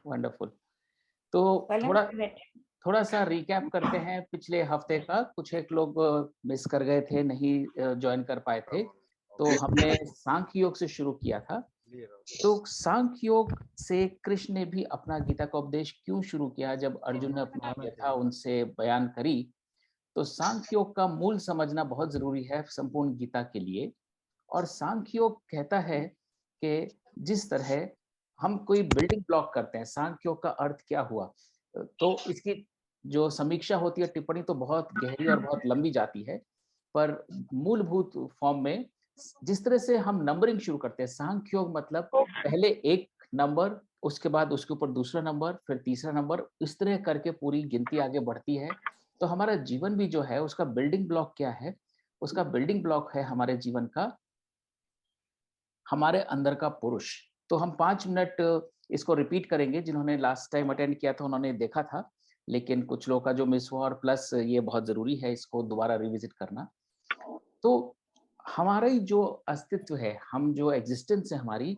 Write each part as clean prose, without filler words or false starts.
Wonderful. तो पलंग थोड़ा पे बैठे। थोड़ा सा रिकैप करते हैं पिछले हफ्ते का। कुछ एक लोग मिस कर गए थे, नहीं ज्वाइन कर पाए थे। तो हमने सांख्य योग से शुरू किया था। तो सांख्य योग से कृष्ण ने भी अपना गीता का उपदेश क्यों शुरू किया, जब अर्जुन ने अपनी व्यथा उनसे बयान करी। तो सांख्य योग का मूल समझना बहुत जरूरी है संपूर्ण गीता के लिए। और सांख्य योग कहता है कि जिस तरह हम कोई बिल्डिंग ब्लॉक करते हैं, सांख्य योग का अर्थ क्या हुआ। तो इसकी जो समीक्षा होती है, टिप्पणी तो बहुत गहरी और बहुत लंबी जाती है। पर मूलभूत फॉर्म में जिस तरह से हम नंबरिंग शुरू करते हैं, सांख्य योग मतलब पहले एक नंबर, उसके बाद उसके ऊपर दूसरा नंबर, फिर तीसरा नंबर, इस तरह करके पूरी गिनती आगे बढ़ती है। तो हमारा जीवन भी जो है उसका बिल्डिंग ब्लॉक क्या है, उसका बिल्डिंग ब्लॉक है हमारे जीवन का हमारे अंदर का पुरुष। तो हम 5 मिनट इसको रिपीट करेंगे। जिन्होंने लास्ट टाइम अटेंड किया था उन्होंने देखा था, लेकिन कुछ लोगों का जो मिस हुआ, और प्लस ये बहुत जरूरी है इसको दोबारा रिविजिट करना। तो हमारा ही जो अस्तित्व है, हम जो एग्जिस्टेंस है हमारी,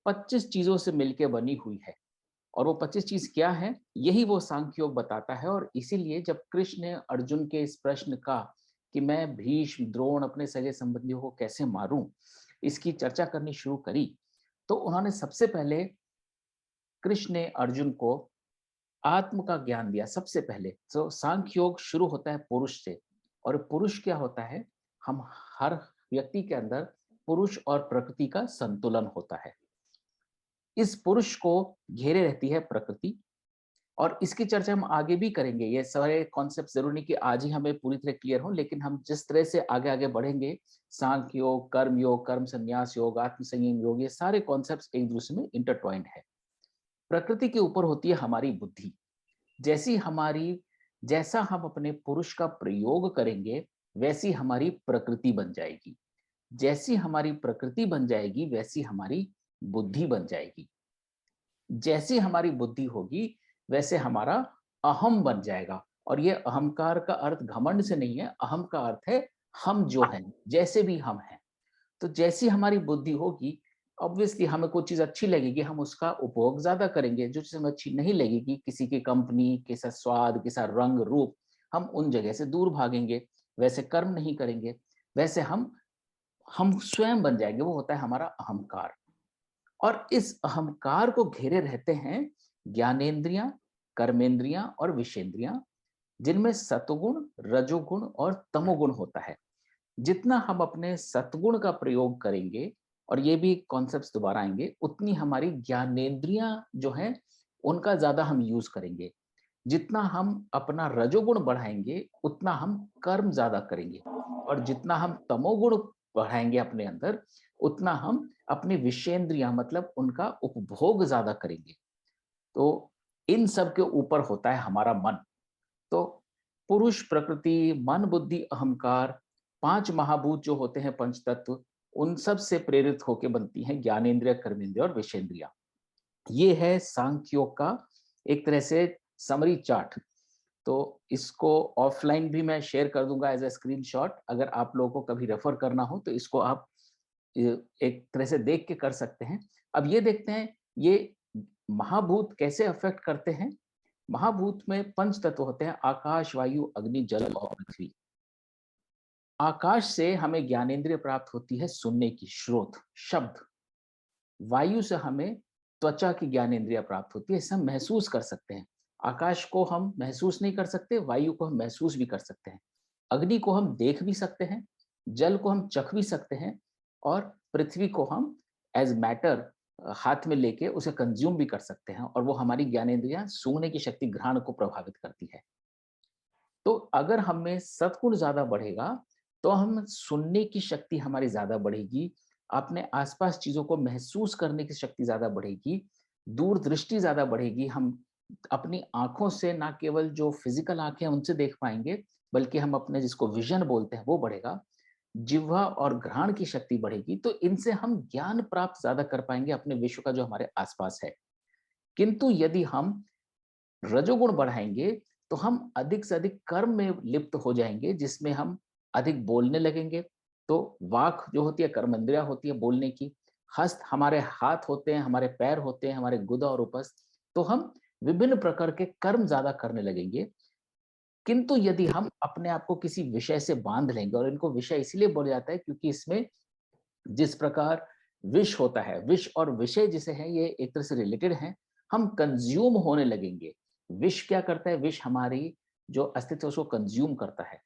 25 चीजों से मिलके बनी हुई है। और वो 25 चीज क्या है, यही वो सांख्य योग बताता है। और इसीलिए जब कृष्ण ने अर्जुन के इस प्रश्न का कि मैं भीष्म द्रोण अपने सगे संबंधियों को कैसे मारूं, इसकी चर्चा करनी शुरू करी, तो उन्होंने सबसे पहले कृष्ण ने अर्जुन को आत्म का ज्ञान दिया सबसे पहले। तो सांख्य योग शुरू होता है पुरुष से। और पुरुष क्या होता है, हम हर व्यक्ति के अंदर पुरुष और प्रकृति का संतुलन होता है। इस पुरुष को घेरे रहती है प्रकृति। और इसकी चर्चा हम आगे भी करेंगे। ये सारे कॉन्सेप्ट जरूरी नहीं कि आज ही हमें पूरी तरह क्लियर हो, लेकिन हम जिस तरह से आगे आगे बढ़ेंगे, सांख्य योग, कर्म संन्यास योग, आत्म संयम योग, ये सारे कॉन्सेप्ट्स एक दूसरे में इंटरट्वाइंड है। प्रकृति के ऊपर होती है हमारी बुद्धि। जैसी हमारी जैसा हम अपने पुरुष का प्रयोग करेंगे, वैसी हमारी प्रकृति बन जाएगी। जैसी हमारी प्रकृति बन जाएगी, वैसी हमारी बुद्धि बन जाएगी। जैसी हमारी बुद्धि होगी, वैसे हमारा अहम बन जाएगा। और ये अहंकार का अर्थ घमंड से नहीं है, अहम का अर्थ है हम जो हैं, जैसे भी हम हैं। तो जैसी हमारी बुद्धि होगी, ऑब्वियसली हमें कोई चीज अच्छी लगेगी, हम उसका उपभोग ज्यादा करेंगे। जो चीज हमें अच्छी नहीं लगेगी, किसी की कंपनी, किसा स्वाद, किसा रंग रूप, हम उन जगह से दूर भागेंगे, वैसे कर्म नहीं करेंगे। वैसे हम स्वयं बन जाएंगे, वो होता है हमारा अहंकार। और इस अहंकार को घेरे रहते हैं ज्ञानेंद्रियां, कर्मेंद्रियां और विषेंद्रियां, जिनमें सतुगुण, रजोगुण और तमोगुण होता है। जितना हम अपने सतगुण का प्रयोग करेंगे, और ये भी कॉन्सेप्ट्स दोबारा आएंगे, उतनी हमारी ज्ञानेंद्रियां जो हैं उनका ज्यादा हम यूज करेंगे। जितना हम अपना रजोगुण बढ़ाएंगे, उतना हम कर्म ज्यादा करेंगे। और जितना हम तमोगुण बढ़ाएंगे अपने अंदर, उतना हम अपने विषेंद्रियां मतलब उनका उपभोग ज्यादा करेंगे। तो इन सब के ऊपर होता है हमारा मन। तो पुरुष, प्रकृति, मन, बुद्धि, अहंकार, 5 महाभूत जो होते हैं, पंच तत्व, उन सब से प्रेरित होकर बनती हैं ज्ञानेंद्रिय, कर्मेंद्रिय और विषेंद्रिया। ये है सांख्य योग का एक तरह से समरी चार्ट। तो इसको ऑफलाइन भी मैं शेयर कर दूंगा एज ए स्क्रीनशॉट। अगर आप लोगों को कभी रेफर करना हो तो इसको आप एक तरह से देख के कर सकते हैं। अब ये देखते हैं ये महाभूत कैसे अफेक्ट करते हैं। महाभूत में पंच तत्व होते हैं, आकाश, वायु, अग्नि, जल और पृथ्वी। आकाश से हमें ज्ञानेंद्रिय प्राप्त होती है, सुनने की, श्रोत, शब्द। वायु से हमें त्वचा की ज्ञानेंद्रिय प्राप्त होती है, इसे हम महसूस कर सकते हैं। आकाश को हम महसूस नहीं कर सकते, वायु को हम महसूस भी कर सकते हैं। अग्नि को हम देख भी सकते हैं, जल को हम चख भी सकते हैं, और पृथ्वी को हम एज मैटर हाथ में लेके उसे कंज्यूम भी कर सकते हैं। और वो हमारी ज्ञानेंद्रियां सूंघने की शक्ति, घ्राण को प्रभावित करती है। तो अगर हमें सत्गुण ज्यादा बढ़ेगा, तो हम सुनने की शक्ति हमारी ज्यादा बढ़ेगी, अपने आसपास चीजों को महसूस करने की शक्ति ज्यादा बढ़ेगी, दूरदृष्टि ज्यादा बढ़ेगी। हम अपनी आंखों से ना केवल जो फिजिकल आंखें हैं उनसे देख पाएंगे, बल्कि हम अपने जिसको विजन बोलते हैं वो बढ़ेगा। जिह्वा और घ्राण की शक्ति बढ़ेगी। तो इनसे हम ज्ञान प्राप्त ज्यादा कर पाएंगे अपने विश्व का जो हमारे आसपास है। किंतु यदि हम रजोगुण बढ़ाएंगे, तो हम अधिक से अधिक कर्म में लिप्त हो जाएंगे, जिसमें हम अधिक बोलने लगेंगे। तो वाक जो होती है, कर्म इंद्रिया होती है बोलने की। हस्त, हमारे हाथ होते हैं, हमारे पैर होते हैं, हमारे गुदा और उपस्थ। तो हम विभिन्न प्रकार के कर्म ज्यादा करने लगेंगे। किंतु यदि हम अपने आप को किसी विषय से बांध लेंगे, और इनको विषय इसलिए बोला जाता है क्योंकि इसमें जिस प्रकार विष होता है, विष और विषय जिसे है ये एक तरह से रिलेटेड हैं, हम कंज्यूम होने लगेंगे। विष क्या करता है? विष हमारी जो अस्तित्व है उसको कंज्यूम करता है।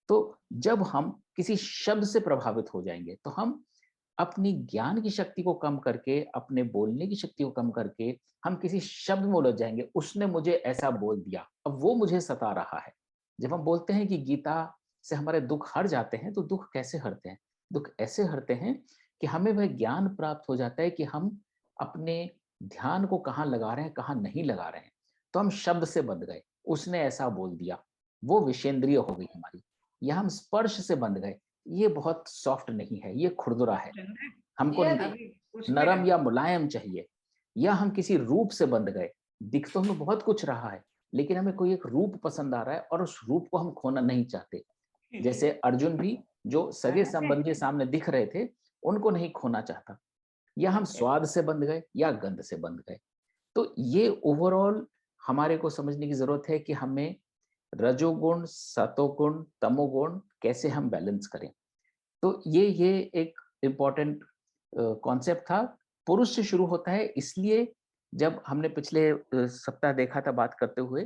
तो जब हम किसी शब्द से प्रभावित हो जाएंगे तो हम अपनी ज्ञान की शक्ति को कम करके, अपने बोलने की शक्ति को कम करके हम किसी शब्द में उलझ जाएंगे, उसने मुझे ऐसा बोल दिया, अब वो मुझे सता रहा है। जब हम बोलते हैं कि गीता से हमारे दुख हट जाते हैं, तो दुख कैसे हटते हैं? दुख ऐसे हटते हैं कि हमें वह ज्ञान प्राप्त हो जाता है कि हम अपने ध्यान को कहाँ लगा रहे हैं, कहाँ नहीं लगा रहे हैं। तो हम शब्द से बंध गए, उसने ऐसा बोल दिया, वो विषेंद्रिय हो गई हमारी। या हम स्पर्श से बंध गए, ये बहुत सॉफ्ट नहीं है, ये खुरदुरा है, हमको अभी उसमें नरम या मुलायम चाहिए। या हम किसी रूप से बंध गए, दिख तो हमें बहुत कुछ रहा है, लेकिन हमें कोई एक रूप पसंद आ रहा है और उस रूप को हम खोना नहीं चाहते। जैसे अर्जुन भी जो सगे संबंधी सामने दिख रहे थे, उनको नहीं खोना चाहता। या हम स्वाद से बंध गए या गंध से बंध गए। तो ये ओवरऑल हमारे को समझने की जरूरत है कि हमें रजोगुण, सतोगुण, तमोगुण कैसे हम बैलेंस करें। तो ये एक इम्पॉर्टेंट कॉन्सेप्ट था। पुरुष से शुरू होता है, इसलिए जब हमने पिछले सप्ताह देखा था बात करते हुए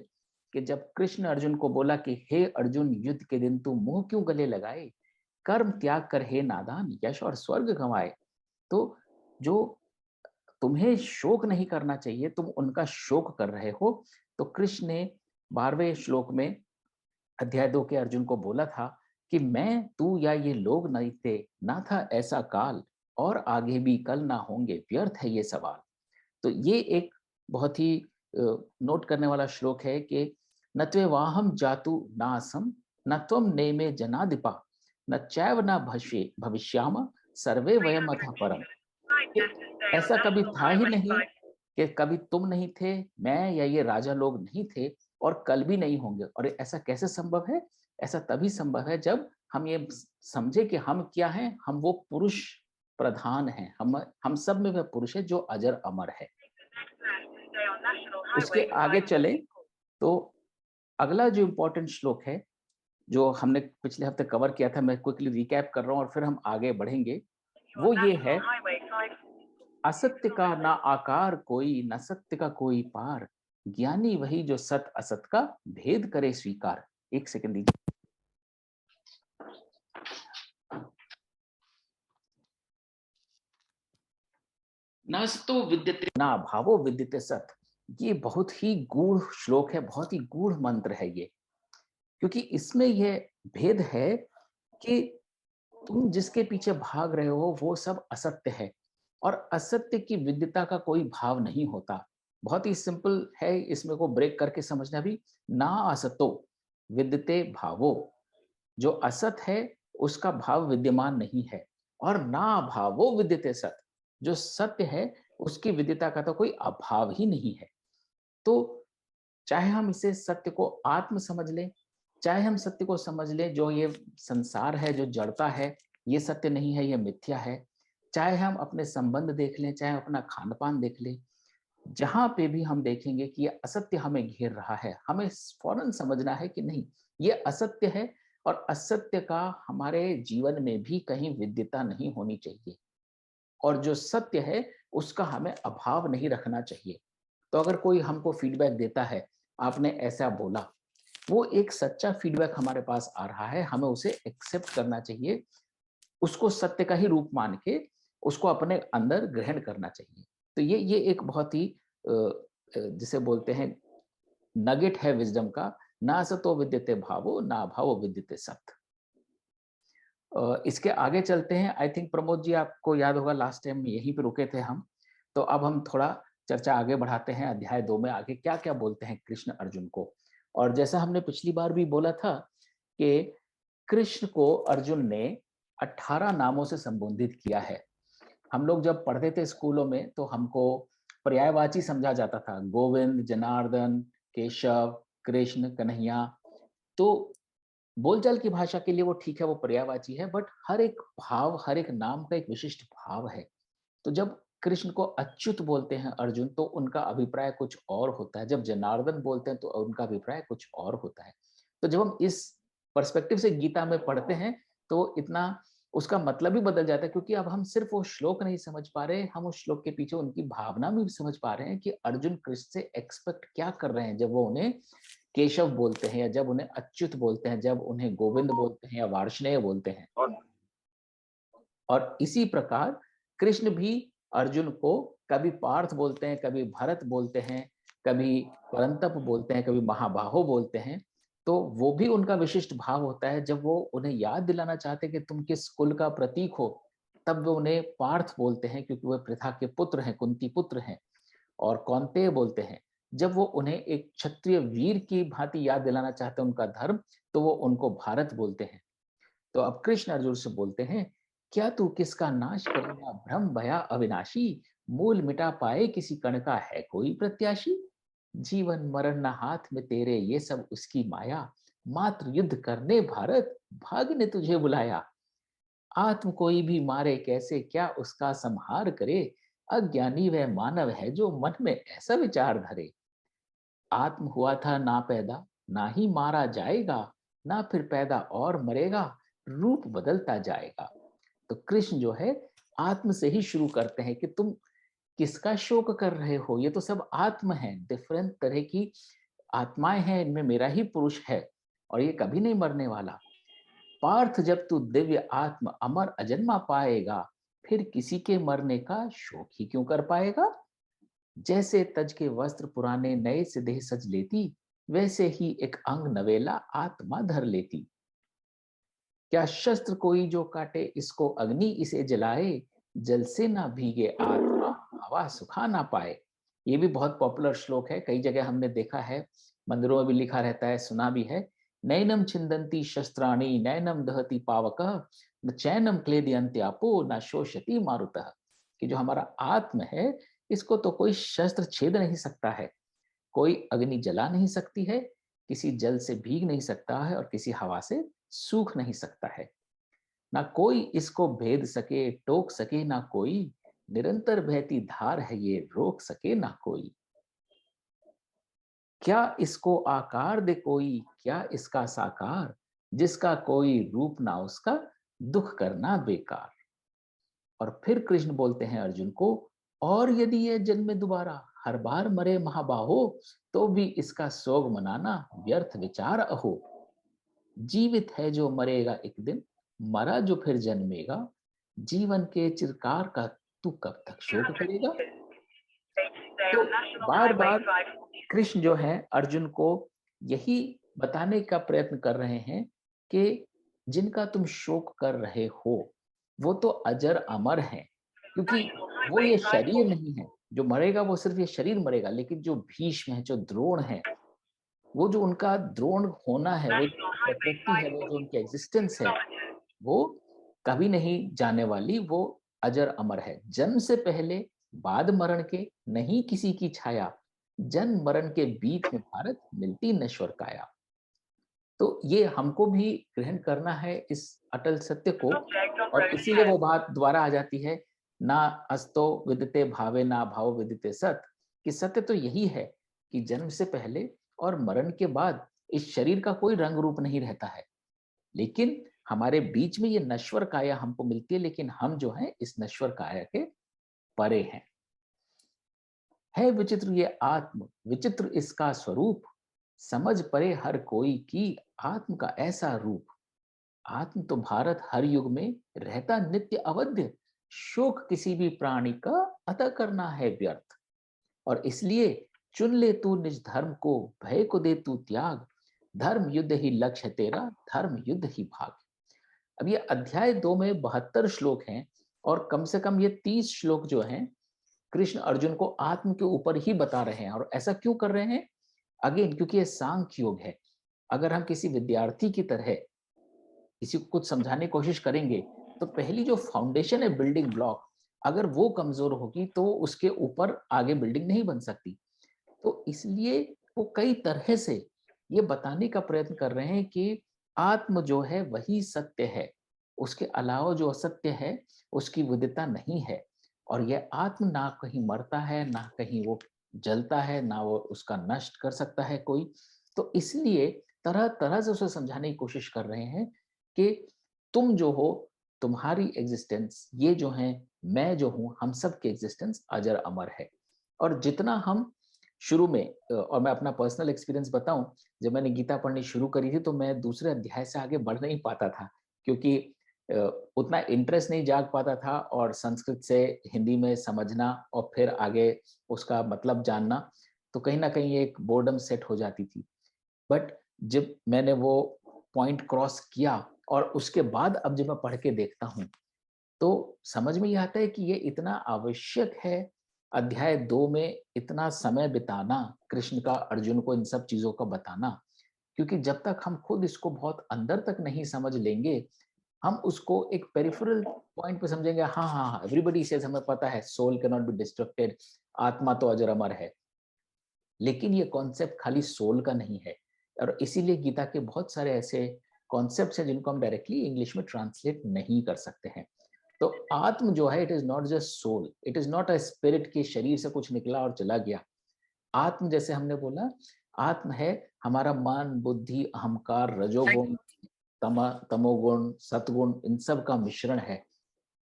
कि जब कृष्ण अर्जुन को बोला कि हे अर्जुन, युद्ध के दिन तू मुंह क्यों गले लगाए, कर्म त्याग कर हे नादान, यश और स्वर्ग गंवाए। तो जो तुम्हें शोक नहीं करना चाहिए, तुम उनका शोक कर रहे हो। तो कृष्ण ने 12वें श्लोक में अध्याय 2 के अर्जुन को बोला था कि मैं, तू या ये लोग नहीं थे, ना था ऐसा काल, और आगे भी कल ना होंगे, व्यर्थ है ये सवाल। तो ये एक बहुत ही नोट करने वाला श्लोक है कि न त्वेवाहम जातु नासम, न त्वम नेमे जनाधिपा, न चैव न भविष्याम, सर्वे वयम अतः परम। तो ऐसा कभी था ही नहीं कि कभी तुम नहीं थे, मैं या ये राजा लोग नहीं थे, और कल भी नहीं होंगे। और ऐसा कैसे संभव है? ऐसा तभी संभव है जब हम ये समझे कि हम क्या हैं। हम वो पुरुष प्रधान हैं, हम सब में वह पुरुष है जो अजर अमर है। उसके आगे चले तो अगला जो इम्पोर्टेंट श्लोक है, जो हमने पिछले हफ्ते कवर किया था, मैं क्विकली रिकैप कर रहा हूँ और फिर हम आगे बढ़ेंगे। वो ये है, असत्य का ना आकार कोई, न सत्य का कोई पार, ज्ञानी वही जो सत असत का भेद करे स्वीकार। एक सेकंड दीजिए। नास्तो विद्यते ना भावो विद्यते सत। ये बहुत ही गूढ़ श्लोक है, बहुत ही गूढ़ मंत्र है ये। क्योंकि इसमें यह भेद है कि तुम जिसके पीछे भाग रहे हो वो सब असत्य है, और असत्य की विद्यता का कोई भाव नहीं होता। बहुत ही सिंपल है, इसमें को ब्रेक करके समझना भी। ना असतो विद्यते भावो, जो असत है उसका भाव विद्यमान नहीं है। और ना भावो विद्यते सत, जो सत्य है उसकी विद्यता का तो कोई अभाव ही नहीं है। तो चाहे हम इसे सत्य को आत्म समझ लें, चाहे हम सत्य को समझ लें जो ये संसार है, जो जड़ता है, ये सत्य नहीं है, ये मिथ्या है। चाहे हम अपने संबंध देख लें, चाहे अपना खान पान देख लें, जहां पे भी हम देखेंगे कि ये असत्य हमें घेर रहा है, हमें फौरन समझना है कि नहीं, ये असत्य है। और असत्य का हमारे जीवन में भी कहीं विद्यता नहीं होनी चाहिए, और जो सत्य है उसका हमें अभाव नहीं रखना चाहिए। तो अगर कोई हमको फीडबैक देता है, आपने ऐसा बोला, वो एक सच्चा फीडबैक हमारे पास आ रहा है, हमें उसे एक्सेप्ट करना चाहिए, उसको सत्य का ही रूप मान के उसको अपने अंदर ग्रहण करना चाहिए। तो ये एक बहुत ही जिसे बोलते हैं नगेट है विजडम का। ना सतो विद्यते भावो, ना भावो विद्यते सत। इसके आगे चलते हैं। आई थिंक प्रमोद जी, आपको याद होगा लास्ट टाइम यहीं पे रुके थे हम। तो अब हम थोड़ा चर्चा आगे बढ़ाते हैं, अध्याय 2 में आगे क्या क्या बोलते हैं कृष्ण अर्जुन को। और जैसा हमने पिछली बार भी बोला था कि कृष्ण को अर्जुन ने 18 नामों से संबोधित किया है। हम लोग जब पढ़ते थे स्कूलों में तो हमको पर्यायवाची समझा जाता था, गोविंद, जनार्दन, केशव, कृष्ण, कन्हैया। तो बोलचाल की भाषा के लिए वो ठीक है, वो पर्यायवाची है, बट हर एक भाव, हर एक नाम का एक विशिष्ट भाव है। तो जब कृष्ण को अच्युत बोलते हैं अर्जुन, तो उनका अभिप्राय कुछ और होता है। जब जनार्दन बोलते हैं तो उनका अभिप्राय कुछ और होता है। तो जब हम इस पर्सपेक्टिव से गीता में पढ़ते हैं तो इतना उसका मतलब ही बदल जाता है, क्योंकि अब हम सिर्फ वो श्लोक नहीं समझ पा रहे, हम उस श्लोक के पीछे उनकी भावना भी समझ पा रहे हैं कि अर्जुन कृष्ण से एक्सपेक्ट क्या कर रहे हैं जब वो उन्हें केशव बोलते हैं, या जब उन्हें अच्युत बोलते हैं, जब उन्हें गोविंद बोलते हैं या वार्ष्णेय बोलते हैं। और इसी प्रकार कृष्ण भी अर्जुन को कभी पार्थ बोलते हैं, कभी भरत बोलते हैं, कभी परंतप बोलते हैं, कभी महाबाहो बोलते हैं। तो वो भी उनका विशिष्ट भाव होता है। जब वो उन्हें याद दिलाना चाहते हैं कि तुम किस कुल का प्रतीक हो, तब वो उन्हें पार्थ बोलते हैं, क्योंकि वह पृथा के पुत्र हैं, कुंती पुत्र हैं। और कौन्तेय बोलते हैं। जब वो उन्हें एक क्षत्रिय वीर की भांति याद दिलाना चाहते हैं उनका धर्म, तो वो उनको भारत बोलते हैं। तो अब कृष्ण अर्जुन से बोलते हैं, क्या तू किसका नाश करेगा भ्रम भया अविनाशी, मूल मिटा पाए किसी कण का है कोई प्रत्याशी। जीवन मरण न हाथ में तेरे ये सब उसकी माया, मात्र युद्ध करने भारत भाग्य ने तुझे बुलाया। आत्म कोई भी मारे कैसे क्या उसका संहार करे, अज्ञानी वह मानव है जो मन में ऐसा विचार धरे। आत्म हुआ था ना पैदा, ना ही मारा जाएगा, ना फिर पैदा और मरेगा, रूप बदलता जाएगा। तो कृष्ण जो है आत्म से ही शुरू करते हैं कि तुम किसका शोक कर रहे हो, ये तो सब आत्म है, डिफरेंट तरह की आत्माएं हैं, इनमें मेरा ही पुरुष है और ये कभी नहीं मरने वाला। पार्थ जब तू दिव्य आत्म अमर अजन्मा पाएगा, फिर किसी के मरने का शोक ही क्यों कर पाएगा। जैसे तज के वस्त्र पुराने नए से देह सज लेती, वैसे ही एक अंग नवेला आत्मा धर लेती। क्या शस्त्र कोई जो काटे इसको अग्नि इसे जलाए, जल से ना भीगे आत्मा हवा सुखा ना पाए। ये भी बहुत पॉपुलर श्लोक है, कई जगह हमने देखा है, मंदिरों में भी लिखा रहता है, सुना भी है। नैनम छिंदंती शस्त्राणि नैनम दहति पावक, न चैनम क्लेदयन्त्यापो न शोषति मारुतः। कि जो हमारा आत्म है, इसको तो कोई शस्त्र छेद नहीं सकता है, कोई अग्नि जला नहीं सकती है, किसी जल से भीग नहीं सकता है और किसी हवा से सूख नहीं सकता है। ना कोई इसको भेद सके टोक सके ना कोई, निरंतर बहती धार है ये रोक सके ना कोई। क्या इसको आकार दे कोई, क्या इसका साकार, जिसका कोई रूप ना उसका, दुख करना बेकार। और फिर कृष्ण बोलते हैं अर्जुन को, और यदि यह जन्मे दोबारा हर बार मरे महाबाहो, तो भी इसका सोग मनाना व्यर्थ विचार अहो। जीवित है जो मरेगा एक दिन, मरा जो फिर जन्मेगा, जीवन के चिरकार का तू कब तक शोक करेगा। तो बार बार कृष्ण जो है अर्जुन को यही बताने का प्रयत्न कर रहे हैं कि जिनका तुम शोक कर रहे हो वो तो अजर अमर है, क्योंकि वो ये शरीर नहीं है जो मरेगा, वो सिर्फ ये शरीर मरेगा, लेकिन जो भीष्म है, जो द्रोण है, वो जो उनका द्रोण होना है, वो प्रकृति है, वो जो उनकी एग्जिस्टेंस है, वो कभी नहीं जाने वाली, वो अजर अमर है। जन्म से पहले बाद मरण के नहीं किसी की छाया, जन्म मरण के बीच में भारत मिलती नश्वर काया। तो ये हमको भी ग्रहण करना है इस अटल सत्य को, और इसीलिए वो बात दोबारा आ जाती है, ना अस्तो विदिते भावे ना भाव विदिते सत, कि सत्य तो यही है कि जन्म से पहले और मरण के बाद इस शरीर का कोई रंग रूप नहीं रहता है, लेकिन हमारे बीच में ये नश्वर काया हमको मिलती है, लेकिन हम जो है इस नश्वर काया के परे हैं। है विचित्र ये आत्म विचित्र इसका स्वरूप, समझ परे हर कोई की आत्म का ऐसा रूप। आत्म तो भारत हर युग में रहता नित्य अवध्य, शोक किसी भी प्राणी का अतः करना है व्यर्थ। और इसलिए चुन ले तू निज धर्म को, भय को दे तू त्याग, धर्म युद्ध ही लक्ष्य है तेरा, धर्म युद्ध ही भाग। अब ये अध्याय 2 में 72 श्लोक हैं, और कम से कम ये 30 श्लोक जो हैं कृष्ण अर्जुन को आत्म के ऊपर ही बता रहे हैं। और ऐसा क्यों कर रहे हैं? अगेन क्योंकि ये सांख्य योग है। अगर हम किसी विद्यार्थी की तरह किसी को कुछ समझाने की कोशिश करेंगे, तो पहली जो फाउंडेशन है, बिल्डिंग ब्लॉक, अगर वो कमजोर होगी तो उसके ऊपर आगे बिल्डिंग नहीं बन सकती। तो इसलिए वो कई तरह से ये बताने का प्रयत्न कर रहे हैं कि आत्म जो है वही सत्य है, उसके अलावा जो असत्य है उसकी विदिता नहीं है। और ये आत्म ना कहीं मरता है, ना कहीं वो जलता है, ना वो उसका नष्ट कर सकता है कोई। तो इसलिए तरह तरह से उसे समझाने की कोशिश कर रहे हैं कि तुम जो हो, तुम्हारी एग्जिस्टेंस, ये जो है, मैं जो हूं, हम सब की एग्जिस्टेंस अजर अमर है। और जितना हम शुरू में और मैं अपना पर्सनल एक्सपीरियंस बताऊं, जब मैंने गीता पढ़नी शुरू करी थी तो मैं दूसरे अध्याय से आगे बढ़ नहीं पाता था, क्योंकि उतना इंटरेस्ट नहीं जाग पाता था, और संस्कृत से हिंदी में समझना और फिर आगे उसका मतलब जानना, तो कहीं ना कहीं एक बोर्डम सेट हो जाती थी। बट जब मैंने वो पॉइंट क्रॉस किया और उसके बाद अब जब मैं पढ़ के देखता हूँ, तो समझ में ये आता है कि ये इतना आवश्यक है अध्याय 2 में इतना समय बिताना, कृष्ण का अर्जुन को इन सब चीजों का बताना, क्योंकि जब तक हम खुद इसको बहुत अंदर तक नहीं समझ लेंगे, हम उसको एक पेरिफेरल पॉइंट पे समझेंगे, हाँ हाँ हाँ, एवरीबॉडी सेज, हमें पता है soul can not be destructed, आत्मा तो अजर अमर है। लेकिन ये कॉन्सेप्ट खाली सोल का नहीं है, और इसीलिए गीता के बहुत सारे ऐसे कॉन्सेप्ट्स हैं जिनको हम डायरेक्टली इंग्लिश में ट्रांसलेट नहीं कर सकते हैं। तो आत्म जो है, it is not just soul, it is not a spirit के शरीर से कुछ निकला और चला गया। आत्म, जैसे हमने बोला, आत्म है हमारा मन, बुद्धि, अहंकार, रजोगुण, तमोगुण, सतगुण, इन सब का मिश्रण है।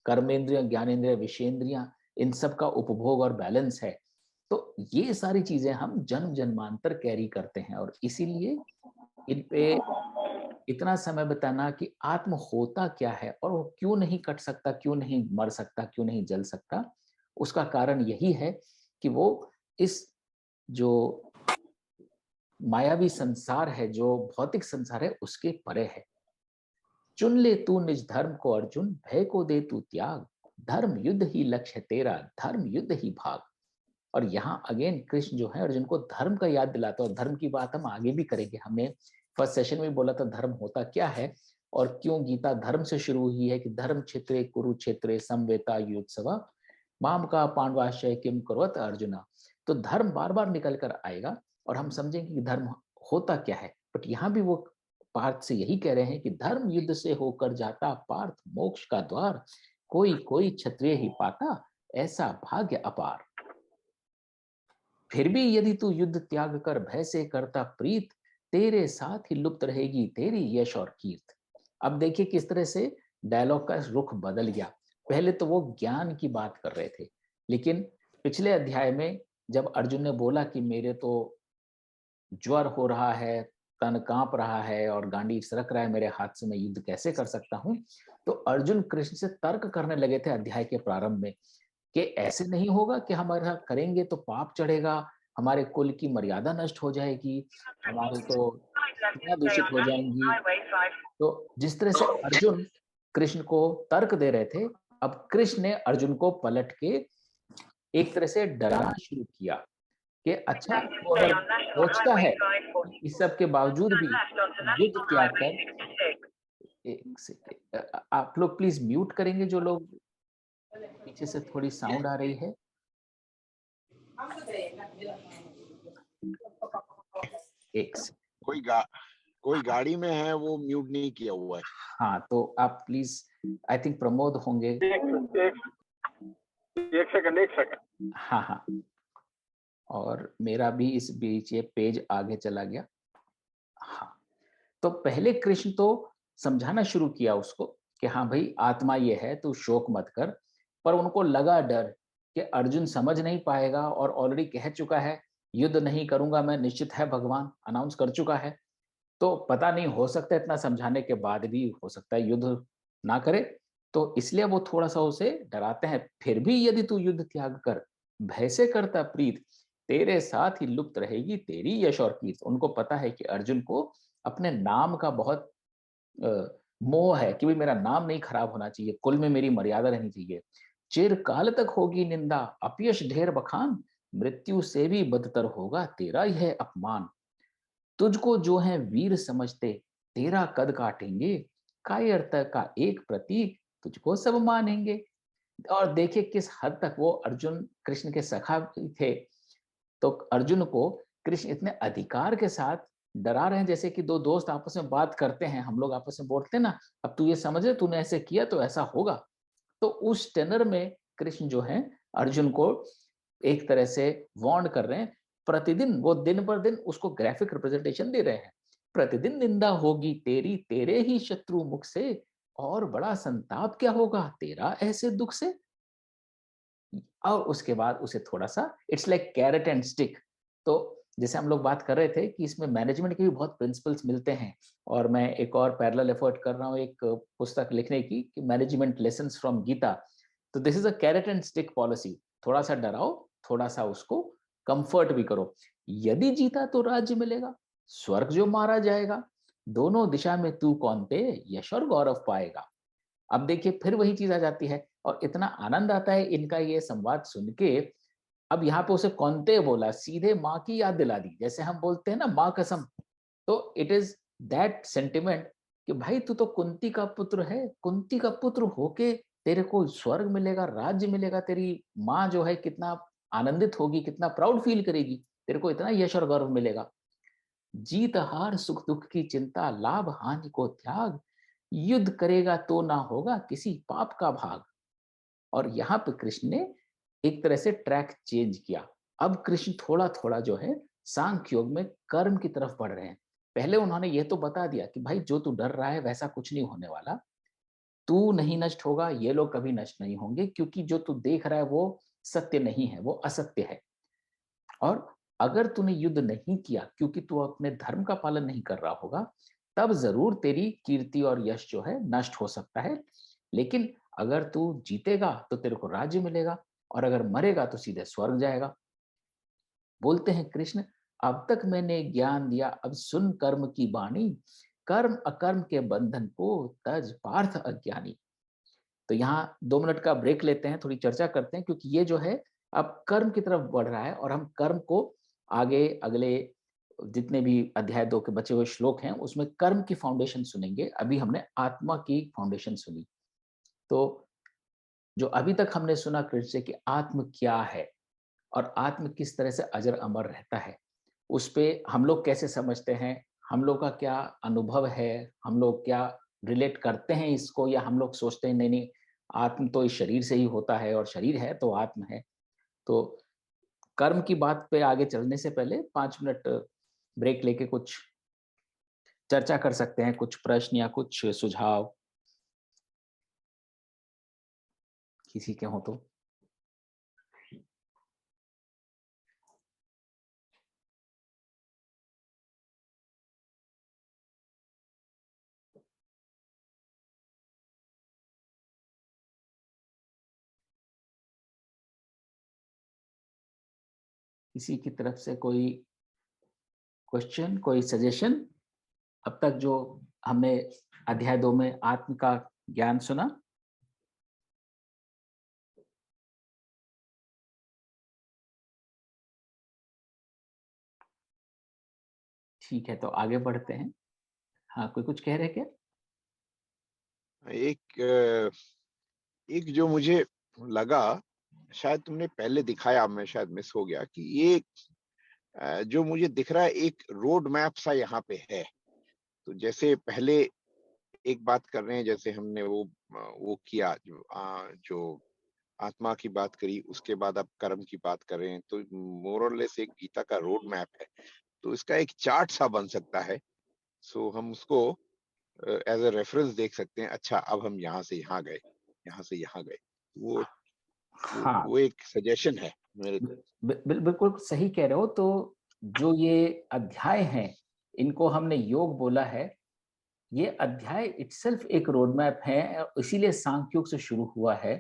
कर्मेंद्रिय, ज्ञानेंद्रिय, विषेंद्रियां, इन सब का उपभोग और बैलेंस है। तो ये सारी चीजें हम जन्म जन्मांतर कैरी करते हैं, और इसीलिए इन पे इतना समय बिताना कि आत्म होता क्या है और वो क्यों नहीं कट सकता, क्यों नहीं मर सकता, क्यों नहीं जल सकता, उसका कारण यही है कि वो इस जो मायावी संसार है, जो भौतिक संसार है, उसके परे है। चुन ले तू निज धर्म को अर्जुन, भय को दे तू त्याग, धर्म युद्ध ही लक्ष्य तेरा, धर्म युद्ध ही भाग। और यहाँ अगेन कृष्ण जो है अर्जुन को धर्म का याद दिलाता है, और धर्म की बात हम आगे भी करेंगे। हमने फर्स्ट सेशन में बोला था धर्म होता क्या है, और क्यों गीता धर्म से शुरू हुई है, कि धर्म क्षेत्रे कुरुक्षेत्रे समवेता युत्सवा, माम का पांडवाश्रय किम करोत अर्जुना। तो धर्म बार बार निकल कर आएगा, और हम समझेंगे कि धर्म होता क्या है। बट यहाँ भी वो पार्थ से यही कह रहे हैं कि धर्म युद्ध से होकर जाता पार्थ मोक्ष का द्वार, कोई कोई क्षत्रिय ही पाता, ऐसा भाग्य अपार। फिर भी यदि तू युद्ध त्याग कर भय से करता प्रीत, तेरे साथ ही लुप्त रहेगी तेरी यश और कीर्त। अब देखिए किस तरह से डायलॉग का रुख बदल गया। पहले तो वो ज्ञान की बात कर रहे थे, लेकिन पिछले अध्याय में जब अर्जुन ने बोला कि मेरे तो ज्वर हो रहा है, तन कांप रहा है और गांडी सरक रहा है मेरे हाथ से, मैं युद्ध कैसे कर सकता हूं, तो अर्जुन कृष्ण से तर्क करने लगे थे अध्याय के प्रारंभ में, कि ऐसे नहीं होगा कि हमारा करेंगे तो पाप चढ़ेगा, हमारे कुल की मर्यादा नष्ट हो जाएगी, हमारे तो स्त्रियां दूषित हो जाएंगी। तो जिस तरह से अर्जुन कृष्ण को तर्क दे रहे थे, अब कृष्ण ने अर्जुन को पलट के एक तरह से डराना शुरू किया कि अच्छा, तो अगर सोचता है इस सब के बावजूद भी युद्ध त्याग कर, एक सेकेंड, आप लोग प्लीज म्यूट करेंगे, जो लोग पीछे से थोड़ी साउंड आ रही है। एक सेकंड। कोई गाड़ी में है, वो म्यूट नहीं किया हुआ है। हाँ, तो आप प्लीज, आई थिंक प्रमोद होंगे। एक सेकंड। हाँ हाँ, और मेरा भी इस बीच ये पेज आगे चला गया। हाँ, तो पहले कृष्ण तो समझाना शुरू किया उसको कि हाँ भाई, आत्मा ये है, तू शोक मत कर। पर उनको लगा डर कि अर्जुन समझ नहीं पाएगा, और ऑलरेडी कह चुका है युद्ध नहीं करूंगा मैं, निश्चित है, भगवान अनाउंस कर चुका है। तो पता नहीं, हो सकता है इतना समझाने के बाद भी हो सकता है युद्ध ना करे, तो इसलिए वो थोड़ा सा उसे डराते हैं। फिर भी यदि तू युद्ध त्याग कर भय से करता प्रीत, तेरे साथ ही लुप्त रहेगी तेरी यश और कीर्ति। उनको पता है कि अर्जुन को अपने नाम का बहुत मोह है, कि भाई मेरा नाम नहीं खराब होना चाहिए, कुल में मेरी मर्यादा रहनी चाहिए। चिरकाल तक होगी निंदा, अपयश ढेर बखान, मृत्यु से भी बदतर होगा तेरा यह अपमान। तुझको जो है वीर समझते, तेरा कद काटेंगे, कायरता का एक प्रतीक तुझको सब मानेंगे। और देखिए किस हद तक वो अर्जुन कृष्ण के सखा भी थे, तो अर्जुन को कृष्ण इतने अधिकार के साथ डरा रहे हैं, जैसे कि दो दोस्त आपस में बात करते हैं, हम लोग आपस में बोलते हैं ना, अब तू ये समझ ले, तूने ऐसे किया तो ऐसा होगा। तो उस टेनर में कृष्ण जो है अर्जुन को एक तरह से वार्न कर रहे हैं। प्रतिदिन वो दिन पर दिन उसको ग्राफिक रिप्रेजेंटेशन दे रहे हैं। प्रतिदिन निंदा होगी तेरी तेरे ही शत्रु मुख से, और बड़ा संताप क्या होगा तेरा ऐसे दुख से। और उसके बाद उसे थोड़ा सा it's like carat and stick. तो जैसे हम लोग बात कर रहे थे कि इसमें मैनेजमेंट के भी बहुत प्रिंसिपल्स मिलते हैं, और मैं एक और पैरेलल एफर्ट कर रहा हूँ एक पुस्तक लिखने की, मैनेजमेंट लेसन्स फ्रॉम गीता। तो this is a carrot and stick policy. थोड़ा सा डराओ, थोड़ा सा उसको कंफर्ट भी करो। यदि जीता तो राज्य मिलेगा, स्वर्ग जो मारा जाएगा, दोनों दिशा में तू कौनते यश और गौरव पाएगा। अब देखिए फिर वही चीज आ जाती है, और इतना आनंद आता है इनका ये संवाद सुन के। अब यहाँ पे उसे कौनते बोला, सीधे माँ की याद दिला दी, जैसे हम बोलते हैं ना माँ कसम। तो इट इज दैट सेंटिमेंट कि भाई तू तो कुंती का पुत्र है, कुंती का पुत्र होके तेरे को स्वर्ग मिलेगा, राज्य मिलेगा, तेरी माँ जो है कितना आनंदित होगी, कितना प्राउड फील करेगी, तेरे को इतना यश और गौरव मिलेगा। जीत हार सुख दुख की चिंता, लाभ हानि को त्याग, युद्ध करेगा तो ना होगा किसी पाप का भाग। और यहाँ पे कृष्ण ने एक तरह से ट्रैक चेंज किया। अब कृष्ण थोड़ा थोड़ा जो है सांख्य योग में कर्म की तरफ बढ़ रहे हैं। पहले उन्होंने ये तो बता दिया कि भाई जो तू डर रहा है वैसा कुछ नहीं होने वाला, तू नहीं नष्ट होगा, ये लोग कभी नष्ट नहीं होंगे, क्योंकि जो तू देख रहा है वो सत्य नहीं है, वो असत्य है। और अगर तूने युद्ध नहीं किया क्योंकि तू अपने धर्म का पालन नहीं कर रहा होगा, तब जरूर तेरी कीर्ति और यश जो है नष्ट हो सकता है। लेकिन अगर तू जीतेगा तो तेरे को राज्य मिलेगा, और अगर मरेगा तो सीधे स्वर्ग जाएगा। बोलते हैं कृष्ण, अब तक मैंने ज्ञान दिया, अब सुन कर्म की बाणी, कर्म अकर्म के बंधन को तज पार्थ अज्ञानी। तो यहाँ 2 मिनट का ब्रेक लेते हैं, थोड़ी चर्चा करते हैं, क्योंकि ये जो है अब कर्म की तरफ बढ़ रहा है, और हम कर्म को आगे अगले जितने भी अध्याय 2 के बचे हुए श्लोक हैं उसमें कर्म की फाउंडेशन सुनेंगे। अभी हमने आत्मा की फाउंडेशन सुनी। तो जो अभी तक हमने सुना कृष्ण से कि आत्म क्या है और आत्म किस तरह से अजर अमर रहता है, उस पे हम लोग कैसे समझते हैं, हम लोग का क्या अनुभव है, हम लोग क्या रिलेट करते हैं इसको, या हम लोग सोचते हैं नहीं नहीं आत्म तो इस शरीर से ही होता है और शरीर है तो आत्म है। तो कर्म की बात पे आगे चलने से पहले 5 मिनट ब्रेक लेके कुछ चर्चा कर सकते हैं, कुछ प्रश्न या कुछ सुझाव किसी के हो तो। किसी की तरफ से कोई क्वेश्चन, कोई सजेशन? अब तक जो हमने अध्याय 2 में आत्म का ज्ञान सुना। ठीक है, तो आगे बढ़ते हैं। हाँ, कोई कुछ कह रहे क्या? एक जो मुझे लगा, शायद तुमने पहले दिखाया, मैं शायद मिस हो गया, कि ये जो मुझे दिख रहा है एक रोड मैप सा यहाँ पे है। तो जैसे पहले एक बात कर रहे हैं, जैसे हमने वो किया जो आत्मा की बात करी, उसके बाद आप कर्म की बात कर रहे हैं, तो मोर और लेस एक गीता का रोड मैप है। तो इसका एक चार्ट सा बन सकता है। सो हम उसको एज अ रेफरेंस देख सकते हैं। अच्छा, अब हम यहाँ से यहाँ गए, यहाँ से यहाँ गए। वो हाँ, वो एक सजेशन है मेरे। बिल्कुल सही कह रहे हो। तो जो ये अध्याय हैं, इनको हमने योग बोला है। ये अध्याय इटसेल्फ एक रोड मैप है, और इसीलिए सांख्य योग से शुरू हुआ है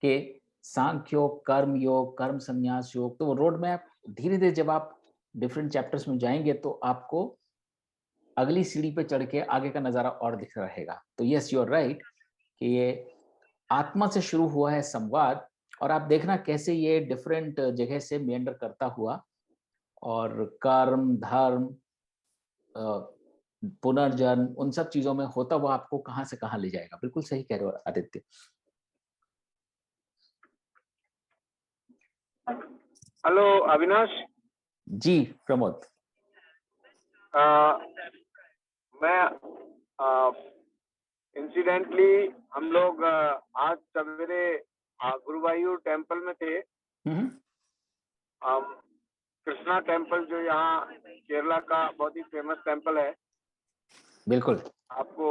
कि सांख्य योग, कर्म योग, कर्म संन्यास योग। तो वो रोड मैप धीरे धीरे जब आप डिफरेंट चैप्टर्स में जाएंगे तो आपको अगली सीढ़ी पे चढ़ के आगे का नजारा और दिख रहेगा। तो यस, यू आर राइट कि ये आत्मा से शुरू हुआ है संवाद, और आप देखना कैसे ये डिफरेंट जगह से मेंडर करता हुआ, और कर्म, धर्म, पुनर्जन्म, उन सब चीजों में होता हुआ आपको कहां से कहां ले जाएगा। बिल्कुल सही कह रहे हो आदित्य। हेलो अविनाश। जी प्रमोद। अ, मैं इंसिडेंटली हम लोग आज सवेरे गुरुवायूर टेम्पल में थे। कृष्णा टेम्पल जो यहाँ केरला का बहुत ही फेमस टेम्पल है, बिल्कुल। आपको,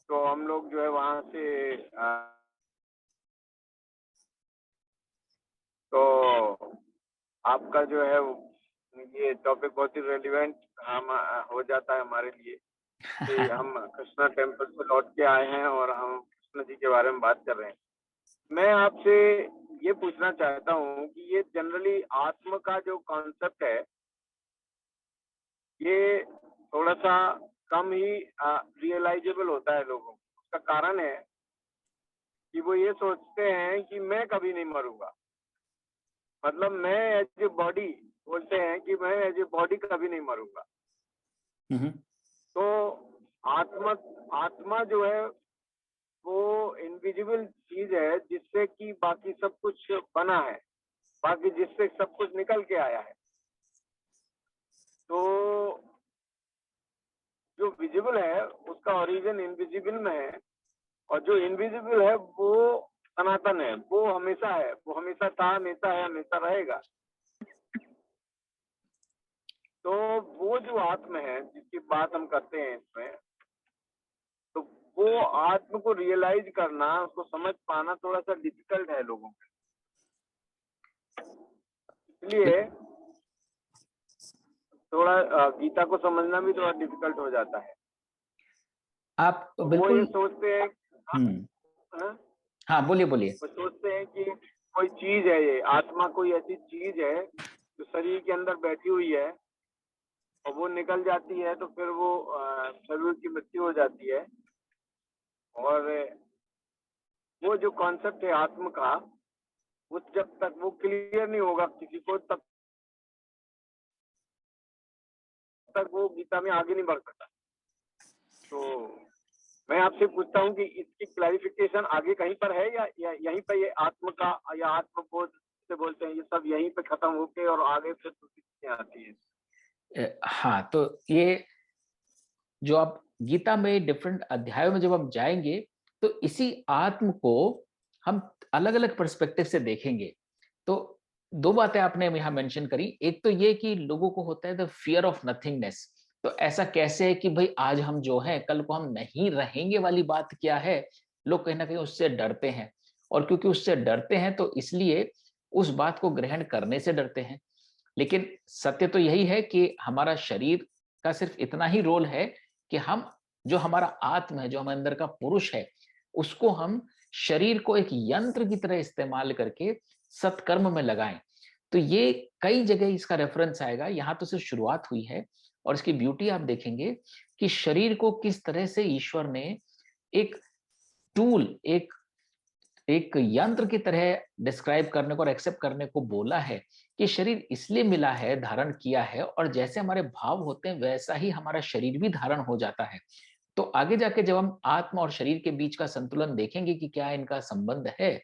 तो हम लोग जो है वहाँ से तो आपका जो है ये टॉपिक बहुत ही रेलिवेंट हम हो जाता है हमारे लिए कि हम कृष्णा टेम्पल से लौट के आए हैं और हम कृष्ण जी के बारे में बात कर रहे हैं। मैं आपसे ये पूछना चाहता हूँ कि ये जनरली आत्म का जो कॉन्सेप्ट है, ये थोड़ा सा कम ही रियलाइजेबल होता है लोगों को। उसका कारण है कि वो ये सोचते हैं कि मैं कभी नहीं मरूंगा, मतलब मैं एज ए बॉडी, बोलते हैं कि मैं एज ए बॉडी कभी नहीं मरूंगा। तो आत्मा जो है वो इनविजिबल चीज है जिससे कि बाकी सब कुछ बना है, बाकी जिससे सब कुछ निकल के आया है। तो जो विजिबल है उसका ओरिजिन इनविजिबल में है, और जो इनविजिबल है वो सनातन है, वो हमेशा है, वो हमेशा था, हमेशा है, हमेशा रहेगा। तो वो जो आत्म है जिसकी बात हम करते हैं इसमें, तो वो आत्म को रियलाइज करना, उसको समझ पाना थोड़ा सा डिफिकल्ट है लोगों के, इसलिए थोड़ा गीता को समझना भी थोड़ा डिफिकल्ट हो जाता है। आप तो बिल्कुल, वो ये सोचते हैं, हाँ बोलिए बोलिए। वो सोचते हैं कि कोई चीज है, ये आत्मा कोई ऐसी चीज है जो शरीर के अंदर बैठी हुई है और वो निकल जाती है तो फिर वो शरीर की मृत्यु हो जाती है। और वो जो कॉन्सेप्ट है आत्म का, वो जब तक वो क्लियर नहीं होगा किसी को, तब तक वो गीता में आगे नहीं बढ़ सकता। तो मैं आपसे पूछता हूँ कि इसकी क्लैरिफिकेशन आगे कहीं पर है या यहीं पर ये आत्म का या आत्मबोध से बोलते हैं, ये सब यहीं पे खत्म होके और आगे फिर दूसरी चीजें आती है? हाँ, तो ये जो आप गीता में डिफरेंट अध्यायों में जब हम जाएंगे तो इसी आत्म को हम अलग अलग पर्सपेक्टिव से देखेंगे। तो दो बातें आपने यहाँ मेंशन करी। एक तो ये कि लोगों को होता है द फियर ऑफ नथिंगनेस। तो ऐसा कैसे है कि भाई आज हम जो हैं कल को हम नहीं रहेंगे वाली बात क्या है, लोग कहीं ना कहीं उससे डरते हैं। और क्योंकि उससे डरते हैं तो इसलिए उस बात को ग्रहण करने से डरते हैं। लेकिन सत्य तो यही है कि हमारा शरीर का सिर्फ इतना ही रोल है कि हम, जो हमारा आत्म है, जो हमारे अंदर का पुरुष है, उसको हम शरीर को एक यंत्र की तरह इस्तेमाल करके सत्कर्म में लगाएं। तो ये कई जगह इसका रेफरेंस आएगा, यहाँ तो सिर्फ शुरुआत हुई है। और इसकी ब्यूटी आप देखेंगे कि शरीर को किस तरह से ईश्वर ने एक टूल, एक एक यंत्र की तरह डिस्क्राइब करने को और एक्सेप्ट करने को बोला है कि शरीर इसलिए मिला है, धारण किया है, और जैसे हमारे भाव होते हैं वैसा ही हमारा शरीर भी धारण हो जाता है। तो आगे जाके जब हम आत्मा और शरीर के बीच का संतुलन देखेंगे कि क्या इनका संबंध है,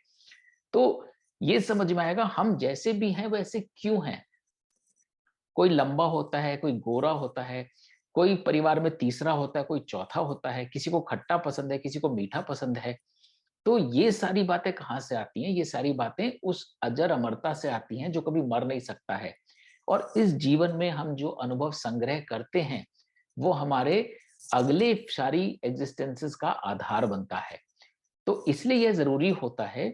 तो ये समझ में आएगा हम जैसे भी हैं वैसे क्यों हैं। कोई लंबा होता है, कोई गोरा होता है, कोई परिवार में तीसरा होता है, कोई चौथा होता है, किसी को खट्टा पसंद है, किसी को मीठा पसंद है। तो ये सारी बातें कहाँ से आती हैं? ये सारी बातें उस अजर अमरता से आती हैं जो कभी मर नहीं सकता है। और इस जीवन में हम जो अनुभव संग्रह करते हैं वो हमारे अगले सारी एग्जिस्टेंसेस का आधार बनता है। तो इसलिए यह जरूरी होता है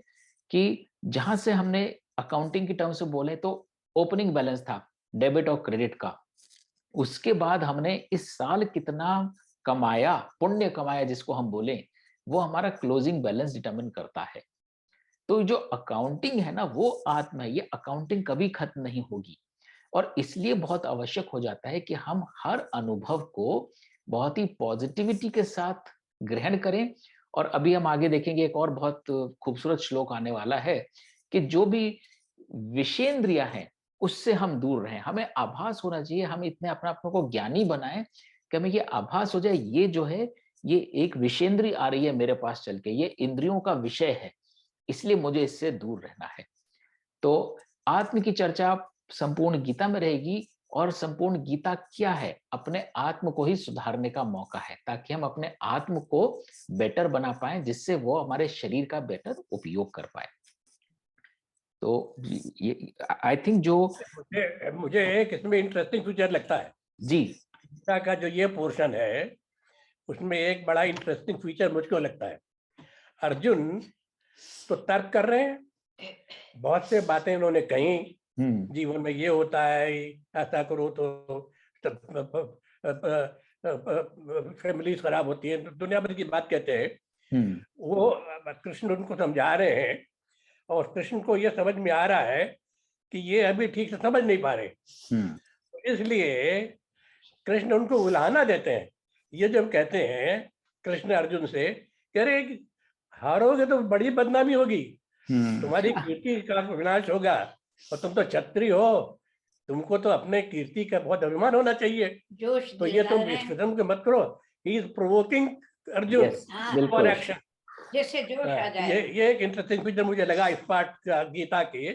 कि जहां से हमने अकाउंटिंग की टर्म से बोले तो ओपनिंग बैलेंस था डेबिट और क्रेडिट का, उसके बाद हमने इस साल कितना कमाया, पुण्य कमाया जिसको हम बोले, वो हमारा क्लोजिंग बैलेंस डिटरमिन करता है। तो जो अकाउंटिंग है ना वो आत्म है, ये अकाउंटिंग कभी खत्म नहीं होगी। और इसलिए बहुत आवश्यक हो जाता है कि हम हर अनुभव को बहुत ही पॉजिटिविटी के साथ ग्रहण करें। और अभी हम आगे देखेंगे एक और बहुत खूबसूरत श्लोक आने वाला है कि जो भी विषेंद्रियां हैं उससे हम दूर रहें। हमें आभास होना चाहिए, हम इतने अपने आप को ज्ञानी बनाएं कि हमें ये आभास हो जाए ये जो है ये एक विषेंद्री आ रही है मेरे पास चल के, ये इंद्रियों का विषय है, इसलिए मुझे इससे दूर रहना है। तो आत्म की चर्चा संपूर्ण गीता में रहेगी और संपूर्ण गीता क्या है? अपने आत्म को ही सुधारने का मौका है, ताकि हम अपने आत्म को बेटर बना पाए, जिससे वो हमारे शरीर का बेटर उपयोग कर पाए। तो ये आई थिंक जो मुझे मुझे एक इसमें इंटरेस्टिंग फीचर लगता है जी गीता का, जो ये पोर्शन है उसमें एक बड़ा इंटरेस्टिंग फीचर मुझको लगता है। अर्जुन तो तर्क कर रहे हैं, बहुत से बातें उन्होंने कही, जीवन में ये होता है, ऐसा करो तो फैमिली खराब होती है, दुनिया भर की बात कहते हैं। वो कृष्ण उनको समझा रहे हैं और कृष्ण को ये समझ में आ रहा है कि ये अभी ठीक से समझ नहीं पा रहे, तो इसलिए कृष्ण उनको उलाहना देते हैं। ये जब कहते हैं कृष्ण अर्जुन से, कह रहे हारोगे तो बड़ी बदनामी होगी, तुम्हारी कीर्ति का विनाश होगा, और तुम तो क्षत्रिय हो, तुमको तो अपने कीर्ति का बहुत अभिमान होना चाहिए, तो ये तुम इस किस्म के मत करो। He is provoking Arjun for action. जैसे जोश आ जाए। ये एक इंटरेस्टिंग फीचर मुझे लगा इस पार्ट का, गीता के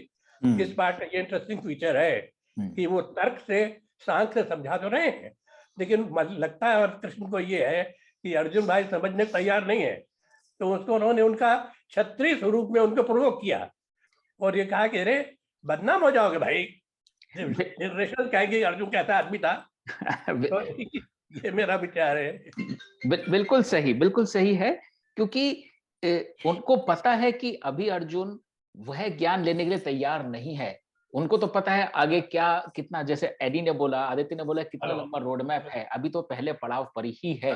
इस पार्ट का ये इंटरेस्टिंग फीचर है कि वो तर्क से सांख से समझा तो रहे हैं, लेकिन लगता है और कृष्ण को ये है कि अर्जुन भाई समझने को तैयार नहीं है, तो उसको उन्होंने उनका क्षत्रिय स्वरूप में उनको प्रोवोक किया और ये कहा कि अरे बदनाम हो जाओगे भाई, जनरेशन कहेगी अर्जुन कैसा आदमी था। तो ये मेरा विचार है। बिल्कुल सही है, क्योंकि उनको पता है कि अभी अर्जुन वह ज्ञान लेने के लिए तैयार नहीं है। उनको तो पता है आगे क्या कितना, जैसे एडी ने बोला, आदित्य ने बोला, कितना लंबा रोड मैप है, अभी तो पहले पड़ाव पर ही है।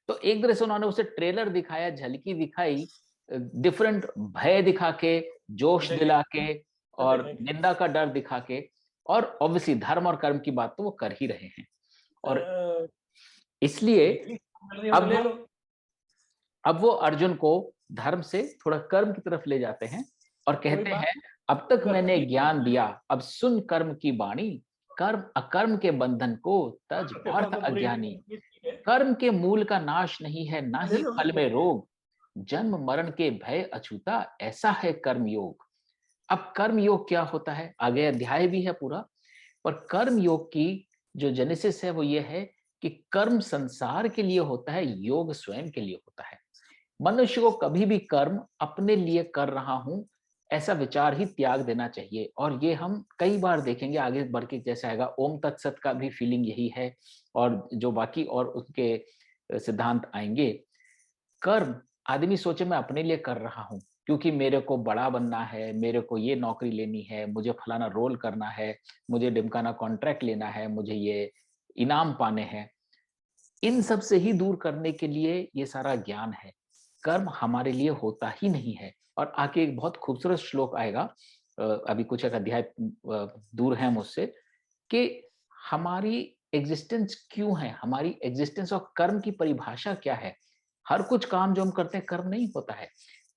तो एक तरह से उन्होंने उसे ट्रेलर दिखाया, झलकी दिखाई, डिफरेंट भय दिखा के, जोश दिला के और निंदा का डर दिखा के, और ऑब्वियसली धर्म और कर्म की बात तो वो कर ही रहे हैं। और इसलिए अब वो अर्जुन को धर्म से थोड़ा कर्म की तरफ ले जाते हैं और कहते हैं, अब तक मैंने ज्ञान दिया, अब सुन कर्म की वाणी, कर्म अकर्म के बंधन को तज पार्थ अज्ञानी। कर्म के मूल का नाश नहीं है, ना ही फल में रोग, जन्म मरण के भय अछूता, ऐसा है कर्म योग। अब कर्म योग क्या होता है, आगे अध्याय भी है पूरा, पर कर्म योग की जो जेनेसिस है वो ये है कि कर्म संसार के लिए होता है, योग स्वयं के लिए होता है। मनुष्य को कभी भी कर्म अपने लिए कर रहा हूं ऐसा विचार ही त्याग देना चाहिए। और ये हम कई बार देखेंगे आगे बढ़ के, जैसे आएगा ओम तत्सत का भी फीलिंग यही है, और जो बाकी और उसके सिद्धांत आएंगे। कर्म आदमी सोचे मैं अपने लिए कर रहा हूं, क्योंकि मेरे को बड़ा बनना है, मेरे को ये नौकरी लेनी है, मुझे फलाना रोल करना है, मुझे ढिमकाना कॉन्ट्रैक्ट लेना है, मुझे ये इनाम पाने हैं। इन सब से ही दूर करने के लिए ये सारा ज्ञान है। कर्म हमारे लिए होता ही नहीं है। और आके एक बहुत खूबसूरत श्लोक आएगा, अभी कुछ एक अध्याय दूर है मुझसे, कि हमारी एग्जिस्टेंस क्यों है, हमारी एग्जिस्टेंस और कर्म की परिभाषा क्या है। हर कुछ काम जो हम करते हैं कर्म नहीं होता है।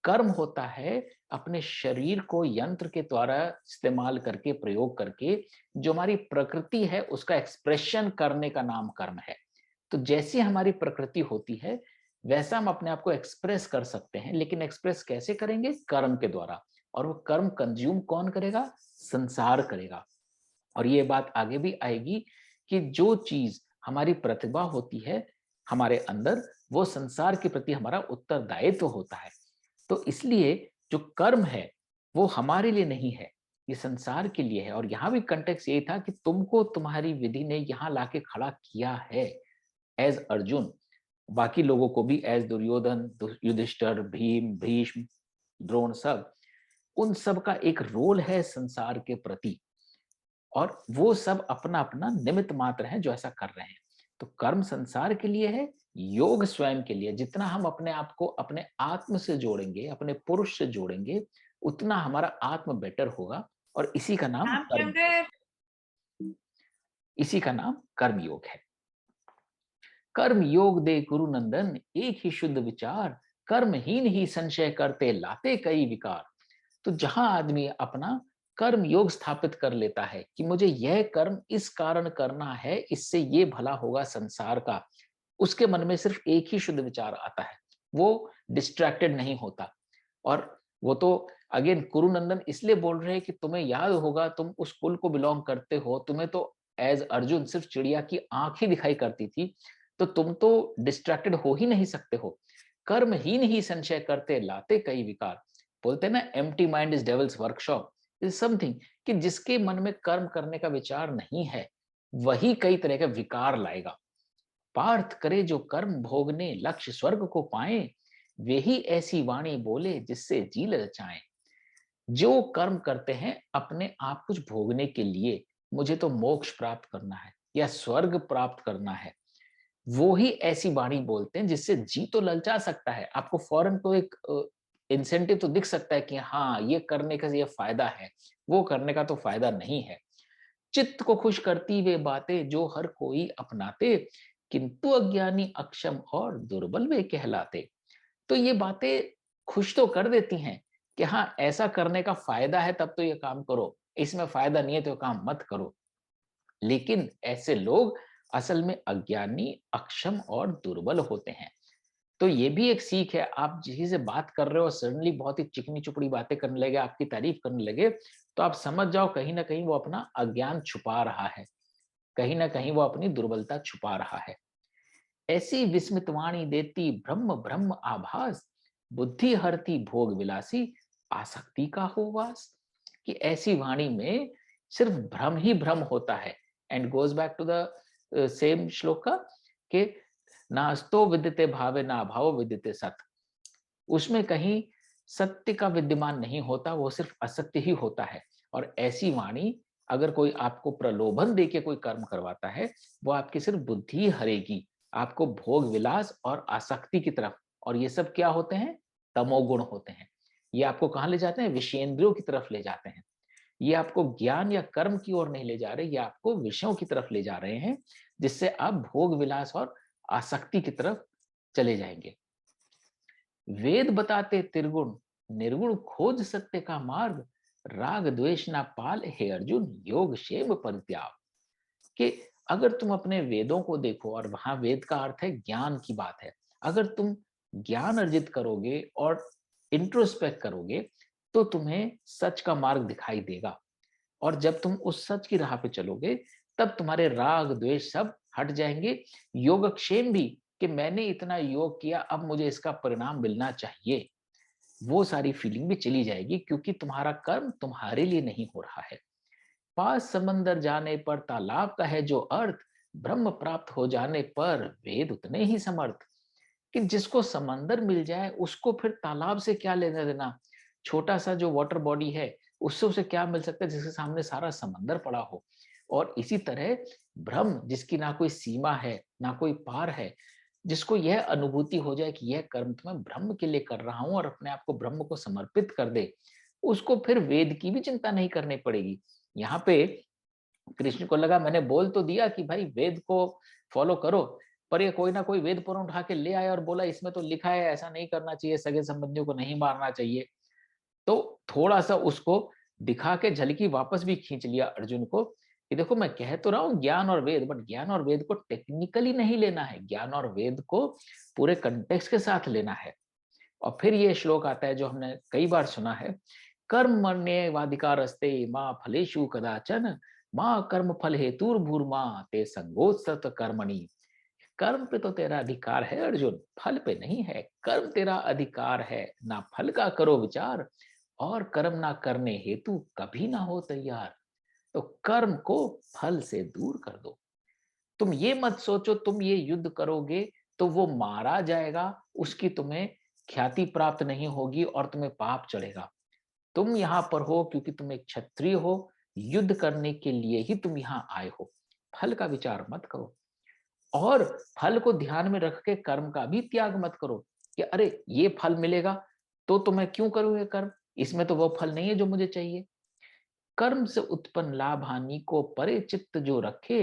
कर्म होता है अपने शरीर को यंत्र के द्वारा इस्तेमाल करके, प्रयोग करके, जो हमारी प्रकृति है उसका एक्सप्रेशन करने का नाम कर्म है। तो जैसी हमारी प्रकृति होती है वैसा हम अपने आप को एक्सप्रेस कर सकते हैं, लेकिन एक्सप्रेस कैसे करेंगे? कर्म के द्वारा। और वो कर्म कंज्यूम कौन करेगा? संसार करेगा। और ये बात आगे भी आएगी कि जो चीज हमारी प्रतिभा होती है हमारे अंदर, वो संसार के प्रति हमारा उत्तरदायित्व होता है। तो इसलिए जो कर्म है वो हमारे लिए नहीं है, ये संसार के लिए है। और यहाँ भी कंटेक्स्ट यही था कि तुमको तुम्हारी विधि ने यहाँ लाके खड़ा किया है एज अर्जुन, बाकी लोगों को भी एज दुर्योधन, युधिष्ठिर, भीम, भीष्म, द्रोण, सब उन सब का एक रोल है संसार के प्रति, और वो सब अपना अपना निमित्त मात्र है जो ऐसा कर रहे हैं। तो कर्म संसार के लिए है, योग स्वयं के लिए। जितना हम अपने आप को अपने आत्म से जोड़ेंगे, अपने पुरुष से जोड़ेंगे, उतना हमारा आत्म बेटर होगा। और इसी का नाम कर्म योग है। कर्म योग दे गुरु नंदन, एक ही शुद्ध विचार, कर्महीन ही संशय करते लाते कई विकार। तो जहां आदमी अपना कर्म योग स्थापित कर लेता है कि मुझे यह कर्म इस कारण करना है, इससे ये भला होगा संसार का, उसके मन में सिर्फ एक ही शुद्ध विचार आता है, वो डिस्ट्रैक्टेड नहीं होता। और वो तो अगेन कुरुनंदन इसलिए बोल रहे हैं कि तुम्हें याद होगा, तुम उस कुल को बिलोंग करते हो, तुम्हें तो एज अर्जुन सिर्फ चिड़िया की आंख ही दिखाई करती थी, तो तुम तो डिस्ट्रैक्टेड हो ही नहीं सकते हो। कर्महीन ही संशय करते लाते कई विकार। बोलते हैं ना, empty mind is devils workshop. Is something कि जिसके मन में कर्म करने का विचार नहीं है, वही कई तरह के विकार लाएगा। पार्थ करे जो कर्म भोगने लक्ष्य स्वर्ग को पाए, वे ही ऐसी वाणी बोले जिससे जी ललचाएं। जो कर्म करते हैं अपने आप कुछ भोगने के लिए, मुझे तो मोक्ष प्राप्त करना है या स्वर्ग प्राप्त करना है, वो ही ऐसी वाणी बोलते हैं जिससे जी तो ललचा सकता है। आपको फौरन को एक इंसेंटिव तो दिख सकता है कि हाँ, ये करने का ये फायदा है, वो करने का तो फायदा नहीं है। चित्त को खुश करती वे बातें जो हर कोई अपनाते, किंतु अज्ञानी अक्षम और दुर्बल वे कहलाते। तो ये बातें खुश तो कर देती हैं कि हाँ, ऐसा करने का फायदा है तब तो ये काम करो, इसमें फायदा नहीं है तो काम मत करो। लेकिन ऐसे लोग असल में अज्ञानी, अक्षम और दुर्बल होते हैं। तो ये भी एक सीख है। आप जिसी से बात कर रहे हो सडनली बहुत ही चिकनी चुपड़ी बातें करने लगे, आपकी तारीफ करने लगे, तो आप समझ जाओ कहीं ना कहीं वो अपना अज्ञान छुपा रहा है, कहीं ना कहीं वो अपनी दुर्बलता छुपा रहा है। ऐसी विस्मित वाणी देती ब्रह्म ब्रह्म आभास, बुद्धि हरती भोग विलासी, आसक्ति का हो वास। कि ऐसी वाणी में सिर्फ भ्रम ही भ्रम होता है। And goes back to the same shloka के नास्तो विद्यते भावे ना भाव विद्यते सत। उसमें कहीं सत्य का विद्यमान नहीं होता, वो सिर्फ असत्य ही होता है। और ऐसी वाणी अगर कोई आपको प्रलोभन देके कोई कर्म करवाता है, वो आपकी सिर्फ बुद्धि हरेगी, आपको भोग विलास और आसक्ति की तरफ। और ये सब क्या होते हैं? तमोगुण होते हैं। ये आपको कहाँ ले जाते हैं? विषयेंद्रियों की तरफ ले जाते हैं। ये आपको ज्ञान या कर्म की ओर नहीं ले जा रहे, ये आपको विषयों की तरफ ले जा रहे हैं, जिससे आप भोग विलास और आसक्ति की तरफ चले जाएंगे। वेद बताते त्रिगुण, निर्गुण खोज सत्य का मार्ग, राग द्वेष ना पाल हे अर्जुन, योग क्षेम परित्याग। कि अगर तुम अपने वेदों को देखो, और वहां वेद का अर्थ है ज्ञान की बात है, अगर तुम ज्ञान अर्जित करोगे और इंट्रोस्पेक्ट करोगे, तो तुम्हें सच का मार्ग दिखाई देगा। और जब तुम उस सच की राह पे चलोगे, तब तुम्हारे राग द्वेष सब हट जाएंगे। योगक्षेम भी, कि मैंने इतना योग किया, अब मुझे इसका परिणाम मिलना चाहिए, वो सारी फीलिंग भी चली जाएगी, क्योंकि तुम्हारा कर्म तुम्हारे लिए नहीं हो रहा है। पास समंदर जाने पर तालाब का है जो अर्थ, ब्रह्म प्राप्त हो जाने पर वेद उतने ही समर्थ। कि जिसको समंदर मिल जाए उसको फिर तालाब से क्या लेना देना? छोटा सा जो वाटर बॉडी है, उससे उसे क्या मिल सकता है जिसके सामने सारा समंदर पड़ा हो? और इसी तरह ब्रह्म, जिसकी ना कोई सीमा है ना कोई पार है, जिसको यह अनुभूति हो जाए कि यह कर्म तो मैं ब्रह्म के लिए कर रहा हूं और अपने आप को ब्रह्म को समर्पित कर दे, उसको फिर वेद की भी चिंता नहीं करनी पड़ेगी। यहाँ पे कृष्ण को लगा मैंने बोल तो दिया कि भाई वेद को फॉलो करो, पर ये कोई ना कोई वेद पुराण उठा के ले आया और बोला इसमें तो लिखा है ऐसा नहीं करना चाहिए, सगे संबंधियों को नहीं मारना चाहिए। तो थोड़ा सा उसको दिखा के झलकी वापस भी खींच लिया अर्जुन को, कि देखो मैं कह तो रहा हूँ ज्ञान और वेद, बट ज्ञान और वेद को टेक्निकली नहीं लेना है, ज्ञान और वेद को पूरे कंटेक्स्ट के साथ लेना है। और फिर ये श्लोक आता है जो हमने कई बार सुना है, कर्म मरण्यवाधिकारस्ते मां फलेषु कदाचन, मां कर्म फल हेतुर्भूर्मा ते संगोत्सत कर्मणि। कर्म पे तो तेरा अधिकार है अर्जुन, फल पे नहीं है। कर्म तेरा अधिकार है, ना फल का करो विचार, और कर्म ना करने हेतु कभी ना हो तैयार। तो कर्म को फल से दूर कर दो। तुम ये मत सोचो तुम ये युद्ध करोगे तो वो मारा जाएगा, उसकी तुम्हें ख्याति प्राप्त नहीं होगी और तुम्हें पाप चढ़ेगा। तुम यहाँ पर हो क्योंकि तुम एक क्षत्रिय हो, युद्ध करने के लिए ही तुम यहाँ आए हो। फल का विचार मत करो, और फल को ध्यान में रख के कर्म का भी त्याग मत करो कि अरे ये फल मिलेगा तो मैं क्यों करूँ ये कर्म, इसमें तो वो फल नहीं है जो मुझे चाहिए। कर्म से उत्पन्न लाभ हानि को परे चित्त जो रखे,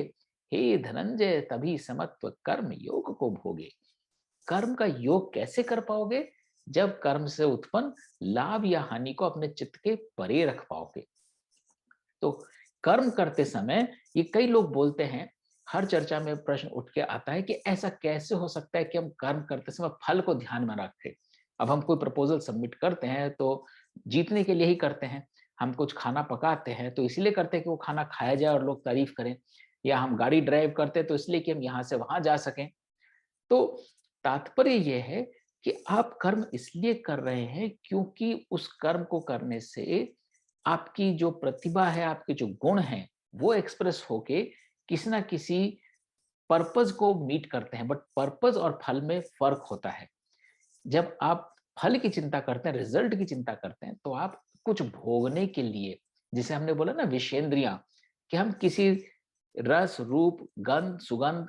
हे धनंजय तभी समत्व कर्म योग को भोगे। कर्म का योग कैसे कर पाओगे? जब कर्म से उत्पन्न लाभ या हानि को अपने चित्त के परे रख पाओगे। तो कर्म करते समय ये कई लोग बोलते हैं, हर चर्चा में प्रश्न उठ के आता है कि ऐसा कैसे हो सकता है कि हम कर्म करते समय फल को ध्यान में रखें। अब हम कोई प्रपोजल सबमिट करते हैं तो जीतने के लिए ही करते हैं, हम कुछ खाना पकाते हैं तो इसलिए करते हैं कि वो खाना खाया जाए और लोग तारीफ करें। या हम गाड़ी ड्राइव करते हैं तो इसलिए कि हम यहाँ से वहां जा सकें। तो तात्पर्य यह है कि आप कर्म इसलिए कर रहे हैं क्योंकि उस कर्म को करने से आपकी जो प्रतिभा है, आपके जो गुण हैं, वो एक्सप्रेस होके किसी ना किसी पर्पस को मीट करते हैं। बट पर्पस और फल में फर्क होता है। जब आप फल की चिंता करते हैं, रिजल्ट की चिंता करते हैं, तो आप कुछ भोगने के लिए, जिसे हमने बोला ना विषेंद्रियां, कि हम किसी रस, रूप, गंध, सुगंध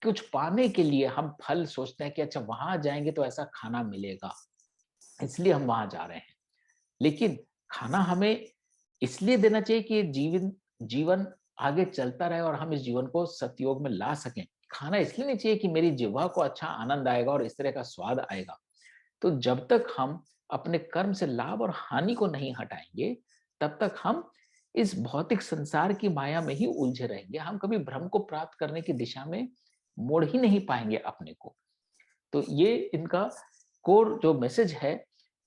कुछ पाने के लिए हम फल सोचते हैं कि अच्छा वहां जाएंगे तो ऐसा खाना मिलेगा, इसलिए हम वहां जा रहे हैं। लेकिन खाना हमें इसलिए देना चाहिए कि जीवन जीवन आगे चलता रहे और हम इस जीवन को सतयोग में ला सकें। खाना इसलिए नहीं चाहिए कि मेरी जिह्वा को अच्छा आनंद आएगा और इस तरह का स्वाद आएगा। तो जब तक हम अपने कर्म से लाभ और हानि को नहीं हटाएंगे, तब तक हम इस भौतिक संसार की माया में ही उलझे रहेंगे। हम कभी ब्रह्म को प्राप्त करने की दिशा में मोड़ ही नहीं पाएंगे अपने को। तो ये इनका कोर जो मैसेज है,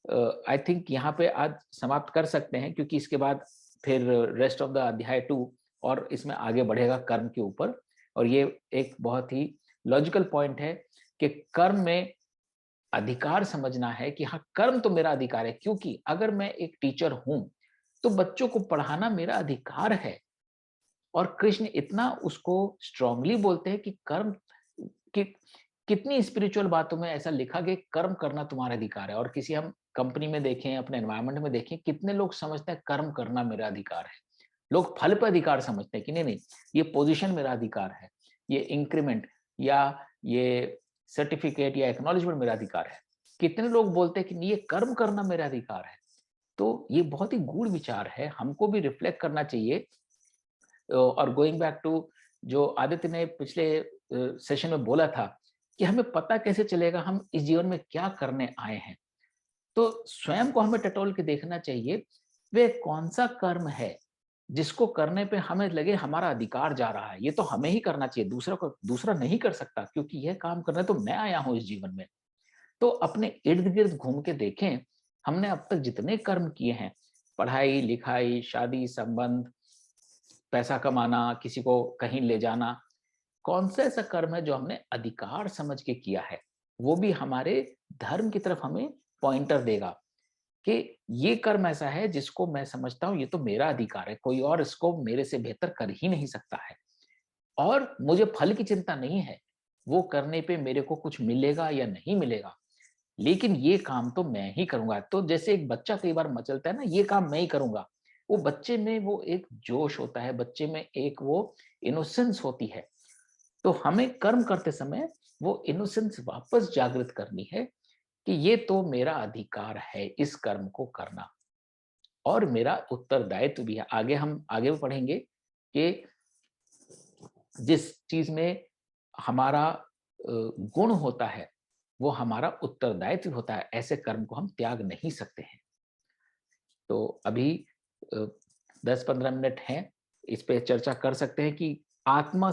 आई थिंक यहाँ पे आज समाप्त कर सकते हैं, क्योंकि इसके बाद फिर रेस्ट ऑफ द अध्याय 2 और इसमें आगे बढ़ेगा कर्म के ऊपर। और ये एक बहुत ही लॉजिकल पॉइंट है कि कर्म में अधिकार समझना है कि हाँ, कर्म तो मेरा अधिकार है, क्योंकि अगर मैं एक टीचर हूं तो बच्चों को पढ़ाना मेरा अधिकार है। और कृष्ण इतना उसको स्ट्रांगली बोलते हैं कि कर्म कि कितनी स्पिरिचुअल बातों में ऐसा लिखा गया कर्म करना तुम्हारा अधिकार है। और किसी हम कंपनी में देखें, अपने एनवायरनमेंट में देखें, कितने लोग समझते हैं कर्म करना मेरा अधिकार है। लोग फल पर अधिकार समझते हैं कि नहीं नहीं, ये पोजीशन मेरा अधिकार है, ये इंक्रीमेंट या ये सर्टिफिकेट या एक्नॉलेजमेंट मेरा अधिकार है। कितने लोग बोलते हैं कि नहीं, ये कर्म करना मेरा अधिकार है। तो ये बहुत ही गूढ़ विचार है, हमको भी रिफ्लेक्ट करना चाहिए। और गोइंग बैक टू जो आदित्य ने पिछले सेशन में बोला था कि हमें पता कैसे चलेगा हम इस जीवन में क्या करने आए हैं, तो स्वयं को हमें टटोल के देखना चाहिए, वे कौन सा कर्म है जिसको करने पे हमें लगे हमारा अधिकार जा रहा है, ये तो हमें ही करना चाहिए, दूसरा नहीं कर सकता, क्योंकि यह काम करने तो मैं आया हूं इस जीवन में। तो अपने इर्द गिर्द घूम के देखें, हमने अब तक जितने कर्म किए हैं, पढ़ाई लिखाई, शादी संबंध, पैसा कमाना, किसी को कहीं ले जाना, कौन सा ऐसा कर्म है जो हमने अधिकार समझ के किया है? वो भी हमारे धर्म की तरफ हमें पॉइंटर देगा कि ये कर्म ऐसा है जिसको मैं समझता हूं ये तो मेरा अधिकार है, कोई और इसको मेरे से बेहतर कर ही नहीं सकता है। और मुझे फल की चिंता नहीं है, वो करने पे मेरे को कुछ मिलेगा या नहीं मिलेगा, लेकिन ये काम तो मैं ही करूंगा। तो जैसे एक बच्चा कई बार मचलता है ना, ये काम मैं ही करूंगा, वो बच्चे में वो एक जोश होता है, बच्चे में एक वो इनोसेंस होती है। तो हमें कर्म करते समय वो इनोसेंस वापस जागृत करनी है कि ये तो मेरा अधिकार है इस कर्म को करना, और मेरा उत्तरदायित्व भी है। आगे हम आगे पढ़ेंगे कि जिस चीज में हमारा गुण होता है वो हमारा उत्तरदायित्व होता है, ऐसे कर्म को हम त्याग नहीं सकते हैं। तो अभी 10-15 मिनट हैं, इस पे चर्चा कर सकते हैं कि आत्म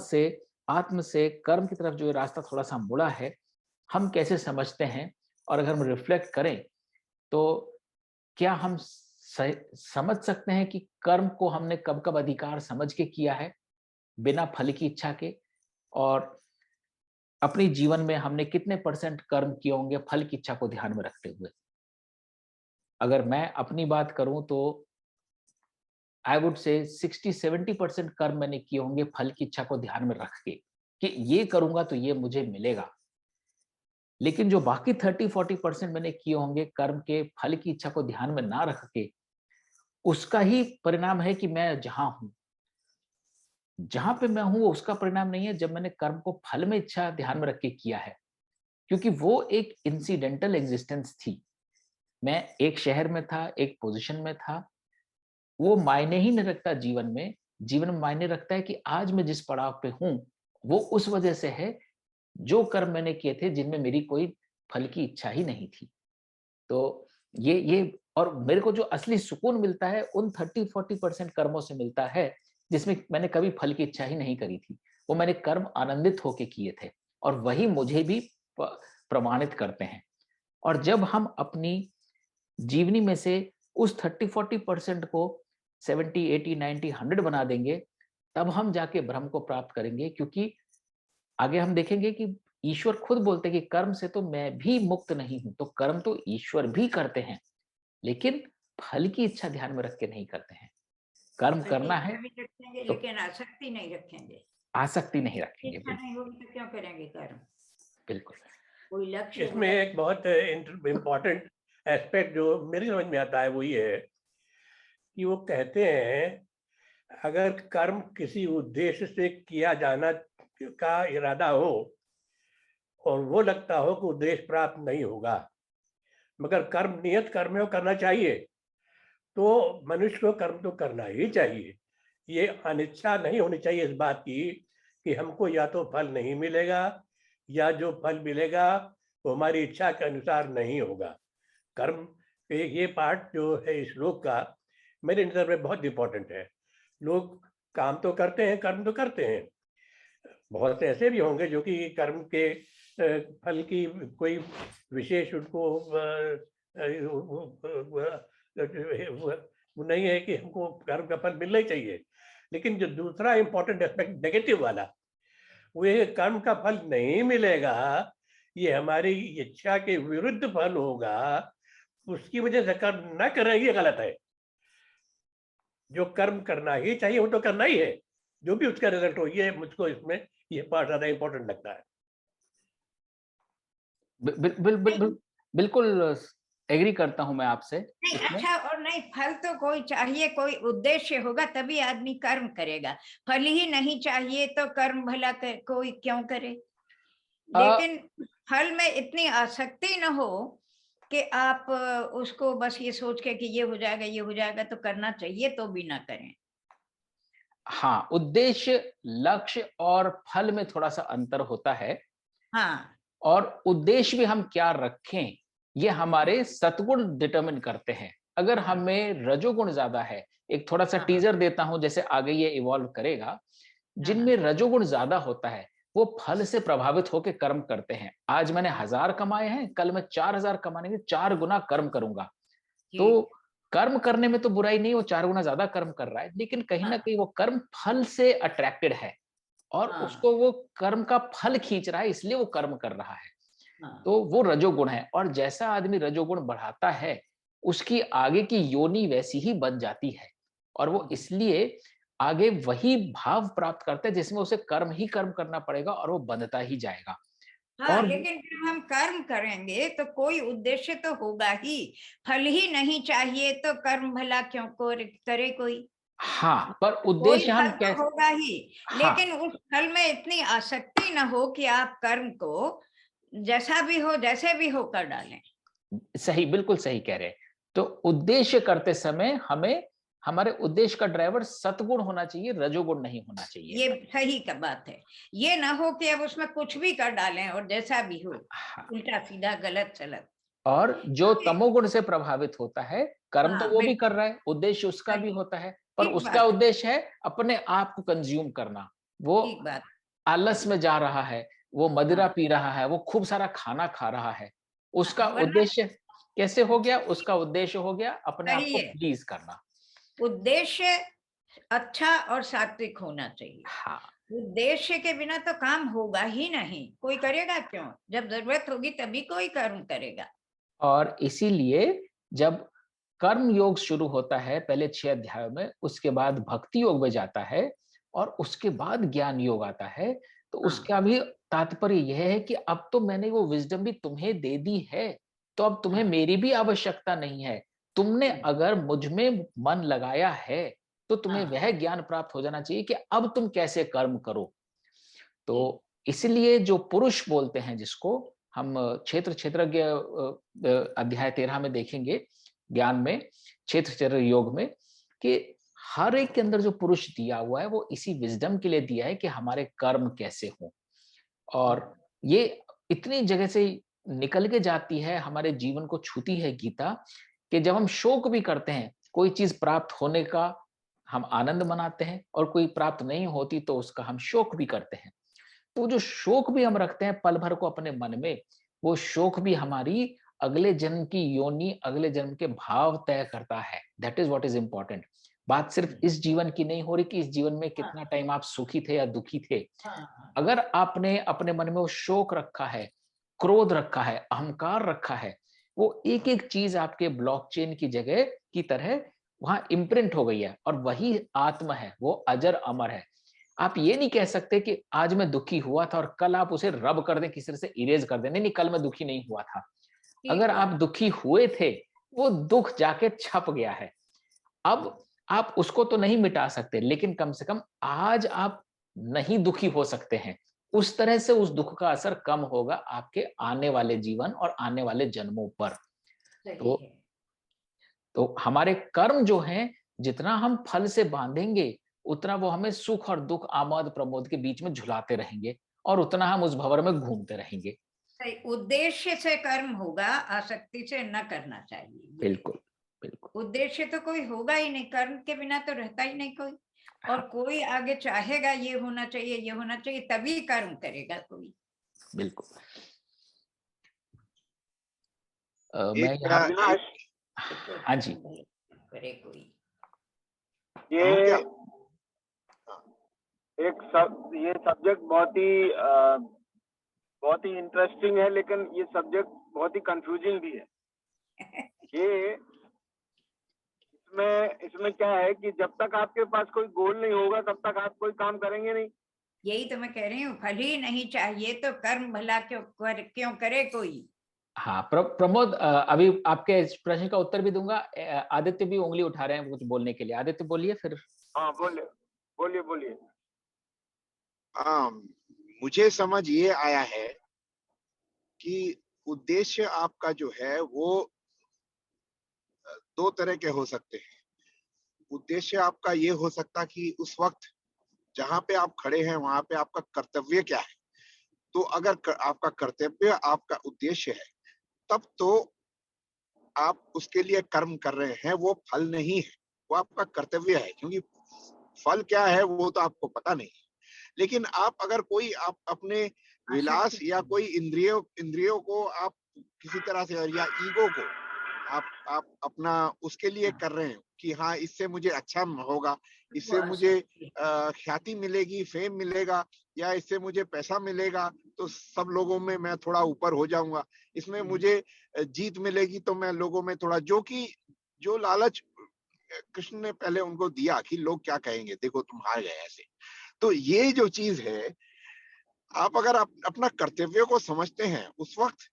से कर्म की तरफ जो रास्ता थोड़ा सा मुड़ा है, हम कैसे समझते हैं। और अगर हम रिफ्लेक्ट करें तो क्या हम समझ सकते हैं कि कर्म को हमने कब कब अधिकार समझ के किया है बिना फल की इच्छा के, और अपने जीवन में हमने कितने % कर्म किए होंगे फल की इच्छा को ध्यान में रखते हुए। अगर मैं अपनी बात करूं तो आई वुड से 60-70% कर्म मैंने किए होंगे फल की इच्छा को ध्यान में रख के कि ये करूंगा तो ये मुझे मिलेगा। लेकिन जो बाकी 30-40% मैंने किए होंगे कर्म के फल की इच्छा को ध्यान में ना रख के, उसका ही परिणाम है कि मैं जहां पे मैं हूं उसका परिणाम नहीं है जब मैंने कर्म को फल में इच्छा ध्यान में रख के किया है, क्योंकि वो एक इंसिडेंटल एग्जिस्टेंस थी। मैं एक शहर में था, एक पोजीशन में था, वो मायने ही नहीं रखता जीवन में। जीवन में मायने रखता है कि आज मैं जिस पड़ाव पे हूं वो उस वजह से है जो कर्म मैंने किए थे जिनमें मेरी कोई फल की इच्छा ही नहीं थी। तो ये और मेरे को जो असली सुकून मिलता है उन 30-40% कर्मों से मिलता है जिसमें मैंने कभी फल की इच्छा ही नहीं करी थी। वो मैंने कर्म आनंदित होके किए थे, और वही मुझे भी प्रमाणित करते हैं। और जब हम अपनी जीवनी में से उस 30-40% को 70, 80, 90, 100 बना देंगे, तब हम जाके ब्रह्म को प्राप्त करेंगे, क्योंकि आगे हम देखेंगे कि ईश्वर खुद बोलते हैं कि कर्म से तो मैं भी मुक्त नहीं हूं। तो कर्म तो ईश्वर भी करते हैं, लेकिन फल की इच्छा ध्यान में रख के नहीं करते हैं। कर्म करना है रखेंगे, तो लेकिन आसक्ति नहीं रखेंगे। आसक्ति नहीं रखेंगे। इच्छा नहीं होगी तो क्यों करेंगे कर्म? बिल्कुल। कोई लक्ष्य इसमें एक बहुत इम्पोर्टेंट एस्पेक्ट जो मेरी समझ में आता है वो ये है कि वो कहते हैं अगर कर्म किसी उद्देश्य से किया जाना का इरादा हो और वो लगता हो कि उद्देश्य प्राप्त नहीं होगा, मगर कर्म नियत कर्म में करना चाहिए, तो मनुष्य को कर्म तो करना ही चाहिए। ये अनिच्छा नहीं होनी चाहिए इस बात की कि हमको या तो फल नहीं मिलेगा या जो फल मिलेगा वो हमारी इच्छा के अनुसार नहीं होगा। कर्म ये पार्ट जो है इस श्लोक का मेरे नजर में बहुत इंपॉर्टेंट है। लोग काम तो करते हैं, कर्म तो करते हैं, बहुत से ऐसे भी होंगे जो कि कर्म के फल की कोई विशेष उनको वो नहीं है कि हमको कर्म का फल मिलना ही चाहिए। लेकिन जो दूसरा इंपॉर्टेंट एस्पेक्ट नेगेटिव वाला, वो ये कर्म का फल नहीं मिलेगा, ये हमारी इच्छा के विरुद्ध फल होगा, उसकी वजह से कर्म न करें ये गलत है। जो कर्म करना ही चाहिए वो तो करना ही है, जो भी उसका रिजल्ट हो। ये मुझको इसमें ये पार्ट ज्यादा इंपॉर्टेंट लगता है। बिल्कुल एग्री करता हूं मैं आपसे। अच्छा, और नहीं, फल तो कोई चाहिए, कोई उद्देश्य होगा तभी आदमी कर्म करेगा। फल ही नहीं चाहिए तो कर्म भला कोई क्यों करे? लेकिन फल में इतनी आसक्ति न हो कि आप उसको बस ये सोच के कि ये हो जाएगा, ये हो जाएगा तो करना चाहिए, तो भी ना करें। हाँ, उद्देश्य, लक्ष्य और फल में थोड़ा सा अंतर होता है। हाँ, और उद्देश्य भी हम क्या रखें ये हमारे सत्गुण डिटरमिन करते हैं। अगर हमें रजोगुण ज्यादा है, एक थोड़ा सा टीजर देता हूं, जैसे आगे ये इवॉल्व करेगा, जिनमें रजोगुण ज्यादा होता है वो फल से प्रभावित होकर कर्म करते हैं। आज मैंने 1000 कमाए हैं, कल मैं 4000 कमाने के 4 गुना कर्म करूंगा। तो कर्म करने में तो बुराई नहीं, वो 4 गुना ज्यादा कर्म कर रहा है, लेकिन कहीं ना कहीं वो कर्म फल से अट्रैक्टेड है और उसको वो कर्म का फल खींच रहा है, इसलिए वो कर्म कर रहा है। तो वो रजोगुण है। और जैसा आदमी रजोगुण बढ़ाता है, उसकी आगे की योनि वैसी ही बन जाती है और वो इसलिए आगे वही भाव प्राप्त करता है जिसमें उसे कर्म ही कर्म करना पड़ेगा और वो बंधता ही जाएगा। और लेकिन जब हम कर्म करेंगे तो कोई उद्देश्य तो होगा ही। फल ही नहीं चाहिए तो कर्म भला क्यों करे कोई? हाँ, पर उद्देश्य हम कैसे होगा ही। लेकिन उस फल में इतनी आसक्ति न हो कि आप कर्म को जैसा भी हो, जैसे भी हो कर डालें। सही, बिल्कुल सही कह रहे हैं। तो उद्देश्य करते समय हमें हमारे उद्देश्य का ड्राइवर सतगुण होना चाहिए, रजोगुण नहीं होना चाहिए। ये सही का बात है। ये ना हो कि अब उसमें कुछ भी कर डालें और जैसा भी हो, उल्टा सीधा गलत सलत। और जो तमोगुण से प्रभावित होता है, कर्म तो वो भी कर रहा है, उद्देश्य उसका भी होता है, पर उसका उद्देश्य है अपने आप को कंज्यूम करना। वो आलस में जा रहा है, वो मदिरा पी रहा है, वो खूब सारा खाना खा रहा है। उसका उद्देश्य कैसे हो गया? उसका उद्देश्य हो गया अपने आप को प्लीज करना। उद्देश्य अच्छा और सात्विक होना चाहिए। हाँ, उद्देश्य के बिना तो काम होगा ही नहीं। कोई करेगा क्यों? जब जरूरत होगी तभी कोई कर्म करेगा। और इसीलिए जब कर्म योग शुरू होता है पहले 6 अध्यायों में, उसके बाद भक्ति योग में जाता है और उसके बाद ज्ञान योग आता है, तो उसका भी तात्पर्य यह है कि अब तो मैंने वो विजडम भी तुम्हें दे दी है, तो अब तुम्हें मेरी भी आवश्यकता नहीं है। तुमने अगर मुझ में मन लगाया है तो तुम्हें वह ज्ञान प्राप्त हो जाना चाहिए कि अब तुम कैसे कर्म करो। तो इसलिए जो पुरुष बोलते हैं, जिसको हम क्षेत्रज्ञ अध्याय 13 में देखेंगे, ज्ञान में, क्षेत्र योग में, कि हर एक के अंदर जो पुरुष दिया हुआ है वो इसी विजडम के लिए दिया है कि हमारे कर्म कैसे हों। और ये इतनी जगह से निकल के जाती है, हमारे जीवन को छूती है गीता, कि जब हम शोक भी करते हैं, कोई चीज प्राप्त होने का हम आनंद मनाते हैं और कोई प्राप्त नहीं होती तो उसका हम शोक भी करते हैं। तो जो शोक भी हम रखते हैं पल भर को अपने मन में, वो शोक भी हमारी अगले जन्म की योनि, अगले जन्म के भाव तय करता है। That is what is important. बात सिर्फ इस जीवन की नहीं हो रही कि इस जीवन में कितना टाइम आप सुखी थे या दुखी थे। अगर आपने अपने मन में वो शोक रखा है, क्रोध रखा है, अहंकार रखा है, वो एक एक चीज आपके ब्लॉकचेन की जगह की तरह वहां इम्प्रिंट हो गई है, और वही आत्मा है, वो अजर अमर है। आप ये नहीं कह सकते कि आज मैं दुखी हुआ था और कल आप उसे रब कर दें, किसी से इरेज कर दें। नहीं नहीं, कल मैं दुखी नहीं हुआ था। अगर आप दुखी हुए थे, वो दुख जाके छप गया है। अब आप उसको तो नहीं मिटा सकते, लेकिन कम से कम आज आप नहीं दुखी हो सकते हैं। उस तरह से उस दुख का असर कम होगा आपके आने वाले जीवन और आने वाले जन्मों पर। तो हमारे कर्म जो हैं, जितना हम फल से बांधेंगे, उतना वो हमें सुख और दुख, आमोद प्रमोद के बीच में झुलाते रहेंगे, और उतना हम उस भंवर में घूमते रहेंगे। उद्देश्य से कर्म होगा, आसक्ति से न करना चाहिए। बिल्कुल बिल्कुल। उद्देश्य तो कोई होगा ही नहीं, कर्म के बिना तो रहता ही नहीं कोई। और कोई आगे चाहेगा ये होना चाहिए, ये होना चाहिए, तभी कर्म करेगा कोई। बिल्कुल। मैं हाँ जी, करे कोई। ये ये सब्जेक्ट बहुत ही इंटरेस्टिंग है, लेकिन ये सब्जेक्ट बहुत ही कंफ्यूजिंग भी है। ये इसमें क्या है कि जब तक आपके पास कोई गोल नहीं होगा, तब तक आप कोई काम करेंगे नहीं। यही तो मैं कह रही हूँ, फल ही नहीं चाहिए तो कर्म भला क्यों करे कोई। हाँ प्रमोद, अभी आपके प्रश्न का उत्तर भी दूंगा। आदित्य भी उंगली उठा रहे हैं कुछ बोलने के लिए। आदित्य बोलिए फिर। हाँ बोलिए। मुझे समझ ये आया है कि उद्देश्य आपका जो है वो दो तरह के हो सकते हैं। उद्देश्य आपका ये हो सकता कि उस वक्त जहां पे आप खड़े हैं वहां पे आपका कर्तव्य क्या है। तो अगर आपका कर्तव्य आपका उद्देश्य है, तब तो आप उसके लिए कर्म कर रहे हैं, वो फल नहीं है, वो आपका कर्तव्य है। क्योंकि फल क्या है वो तो आपको पता नहीं। लेकिन आप अगर आप अपने विलास या कोई इंद्रियों को आप किसी तरह से, या ईगो को आप अपना उसके लिए कर रहे हैं कि हाँ इससे मुझे अच्छा होगा, इससे मुझे ख्याति मिलेगी, फेम मिलेगा, या इससे मुझे पैसा मिलेगा तो सब लोगों में मैं थोड़ा ऊपर हो जाऊंगा, इसमें मुझे जीत मिलेगी तो मैं लोगों में थोड़ा, जो लालच कृष्ण ने पहले उनको दिया कि लोग क्या कहेंगे, देखो तुम हार गए ऐसे। तो ये जो चीज है, अगर आप अपना कर्तव्य को समझते हैं, उस वक्त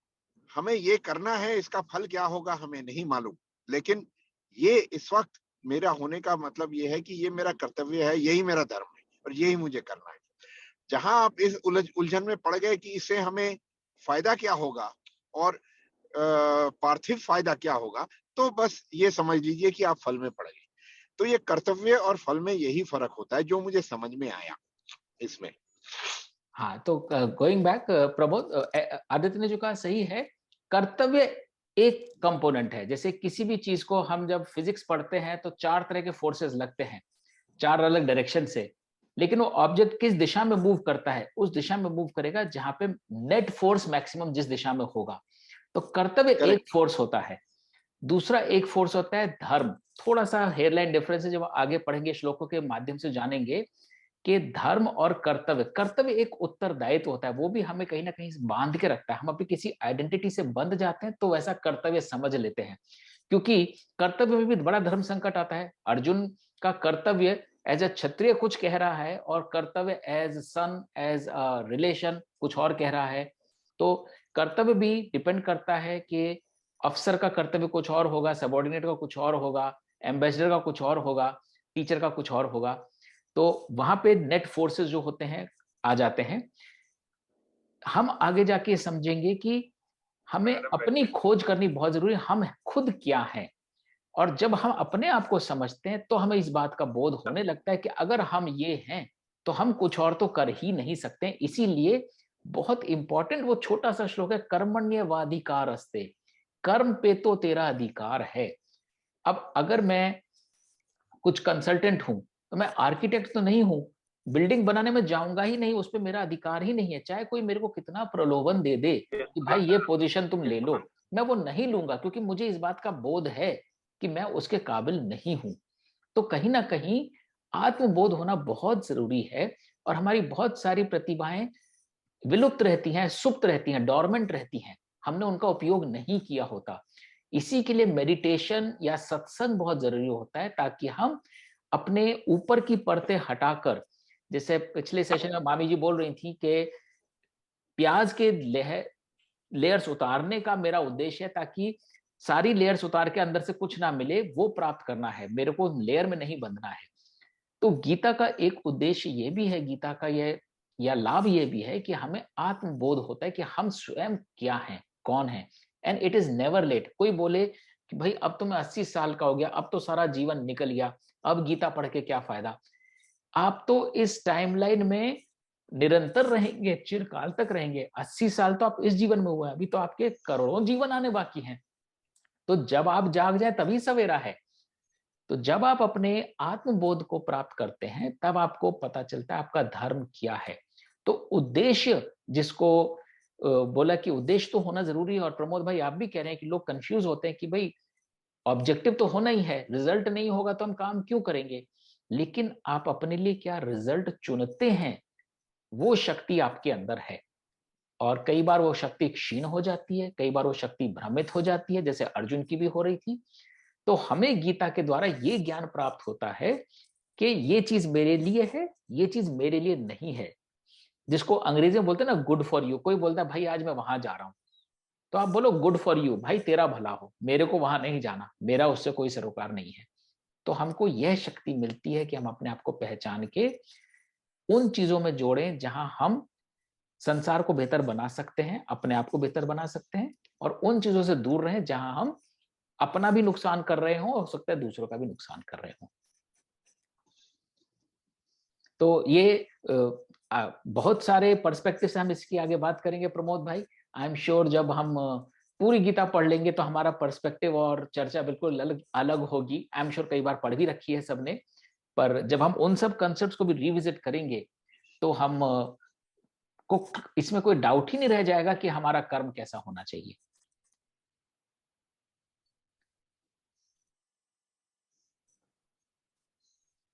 हमें ये करना है, इसका फल क्या होगा हमें नहीं मालूम, लेकिन ये इस वक्त मेरा होने का मतलब ये है कि ये मेरा कर्तव्य है, यही मेरा धर्म है और यही मुझे करना है। जहां आप इस उलझन में पड़ गए कि इससे हमें फायदा क्या होगा और पार्थिव फायदा क्या होगा, तो बस ये समझ लीजिए कि आप फल में पड़ गए। तो ये कर्तव्य और फल में यही फर्क होता है, जो मुझे समझ में आया इसमें। हाँ, तो गोइंग बैक प्रमोद, आदित्य ने जो कहा सही है। कर्तव्य एक कंपोनेंट है। जैसे किसी भी चीज को हम जब फिजिक्स पढ़ते हैं तो 4 तरह के फोर्सेस लगते हैं, 4 अलग डायरेक्शन से, लेकिन वो ऑब्जेक्ट किस दिशा में मूव करता है, उस दिशा में मूव करेगा जहां पे नेट फोर्स मैक्सिमम जिस दिशा में होगा। तो कर्तव्य एक फोर्स होता है। दूसरा एक फोर्स होता है धर्म। थोड़ा सा हेयरलाइन डिफरेंस है, जब आगे पढ़ेंगे श्लोकों के माध्यम से जानेंगे कि धर्म और कर्तव्य एक उत्तरदायित्व होता है। वो भी हमें कहीं ना कहीं बांध के रखता है। हम अपनी किसी आइडेंटिटी से बंध जाते हैं तो वैसा कर्तव्य समझ लेते हैं, क्योंकि कर्तव्य में भी बड़ा धर्म संकट आता है। अर्जुन का कर्तव्य एज अ क्षत्रिय कुछ कह रहा है, और कर्तव्य as son, as a relation कुछ और कह रहा है। तो कर्तव्य भी डिपेंड करता है कि अफसर का कर्तव्य कुछ और होगा, सबॉर्डिनेट का कुछ और होगा, एम्बेसडर का कुछ और होगा, टीचर का कुछ और होगा। तो वहां पे नेट फोर्सेस जो होते हैं आ जाते हैं। हम आगे जाके समझेंगे कि हमें अपनी खोज करनी बहुत जरूरी है, हम खुद क्या हैं। और जब हम अपने आप को समझते हैं तो हमें इस बात का बोध होने लगता है कि अगर हम ये हैं तो हम कुछ और तो कर ही नहीं सकते। इसीलिए बहुत इंपॉर्टेंट वो छोटा सा श्लोक है, कर्मण्यवाधिकारस्ते, कर्म पे तो तेरा अधिकार है। अब अगर मैं कुछ कंसल्टेंट हूं तो मैं आर्किटेक्ट तो नहीं हूं, बिल्डिंग बनाने में जाऊंगा ही नहीं, उस पर मेरा अधिकार ही नहीं है। चाहे कोई मेरे को कितना प्रलोभन दे दे कि भाई ये पोजीशन तुम ले लो, मैं वो नहीं लूंगा, क्योंकि मुझे इस बात का बोध है कि मैं उसके काबिल नहीं हूं। तो कहीं ना कहीं आत्मबोध होना बहुत जरूरी है। और हमारी बहुत सारी प्रतिभाएं विलुप्त रहती हैं, सुप्त रहती हैं, डोरमेंट रहती हैं, हमने उनका उपयोग नहीं किया होता। इसी के लिए मेडिटेशन या सत्संग बहुत जरूरी होता है, ताकि हम अपने ऊपर की परतें हटाकर, जैसे पिछले सेशन में मामी जी बोल रही थी कि प्याज के लेयर्स उतारने का मेरा उद्देश्य है, ताकि सारी लेयर्स उतार के अंदर से कुछ ना मिले, वो प्राप्त करना है, मेरे को लेयर में नहीं बंधना है। तो गीता का एक उद्देश्य ये भी है, गीता का ये या लाभ ये भी है कि हमें आत्मबोध होता है कि हम स्वयं क्या हैं, कौन हैं। And it is never late. कोई बोले कि भाई अब तो मैं 80 साल का हो गया, अब तो सारा जीवन निकल गया, अब गीता पढ़ के क्या फायदा। आप तो इस टाइमलाइन में निरंतर रहेंगे, चिरकाल तक रहेंगे। 80 साल तो आप इस जीवन में हुआ है, अभी तो आपके करोड़ों जीवन आने बाकी हैं। तो जब आप जाग जाए तभी सवेरा है। तो जब आप अपने आत्मबोध को प्राप्त करते हैं, तब आपको पता चलता है आपका धर्म क्या है। तो उद्देश्य, जिसको बोला कि उद्देश्य तो होना जरूरी है, और प्रमोद भाई आप भी कह रहे हैं कि लोग कंफ्यूज होते हैं कि भाई ऑब्जेक्टिव तो होना ही है, रिजल्ट नहीं होगा तो हम काम क्यों करेंगे। लेकिन आप अपने लिए क्या रिजल्ट चुनते हैं, वो शक्ति आपके अंदर है। और कई बार वो शक्ति क्षीण हो जाती है, कई बार वो शक्ति भ्रमित हो जाती है, जैसे अर्जुन की भी हो रही थी। तो हमें गीता के द्वारा ये ज्ञान प्राप्त होता है कि ये चीज मेरे लिए है, ये चीज मेरे लिए नहीं है। जिसको अंग्रेजी में बोलते हैं ना, गुड फॉर यू। कोई बोलता है भाई आज मैं वहां जा रहा हूं, तो आप बोलो गुड फॉर यू, भाई तेरा भला हो, मेरे को वहां नहीं जाना, मेरा उससे कोई सरोकार नहीं है। तो हमको यह शक्ति मिलती है कि हम अपने आप को पहचान के उन चीजों में जोड़ें जहां हम संसार को बेहतर बना सकते हैं, अपने आप को बेहतर बना सकते हैं, और उन चीजों से दूर रहें जहां हम अपना भी नुकसान कर रहे हो सकता है दूसरों का भी नुकसान कर रहे हो। तो ये बहुत सारे पर्सपेक्टिव से हम इसकी आगे बात करेंगे प्रमोद भाई। आई एम श्योर जब हम पूरी गीता पढ़ लेंगे तो हमारा पर्सपेक्टिव और चर्चा बिल्कुल अलग अलग होगी। आई एम श्योर कई बार पढ़ भी रखी है सबने, पर जब हम उन सब कंसेप्ट्स को भी रिविजिट करेंगे तो हम को इसमें कोई डाउट ही नहीं रह जाएगा कि हमारा कर्म कैसा होना चाहिए।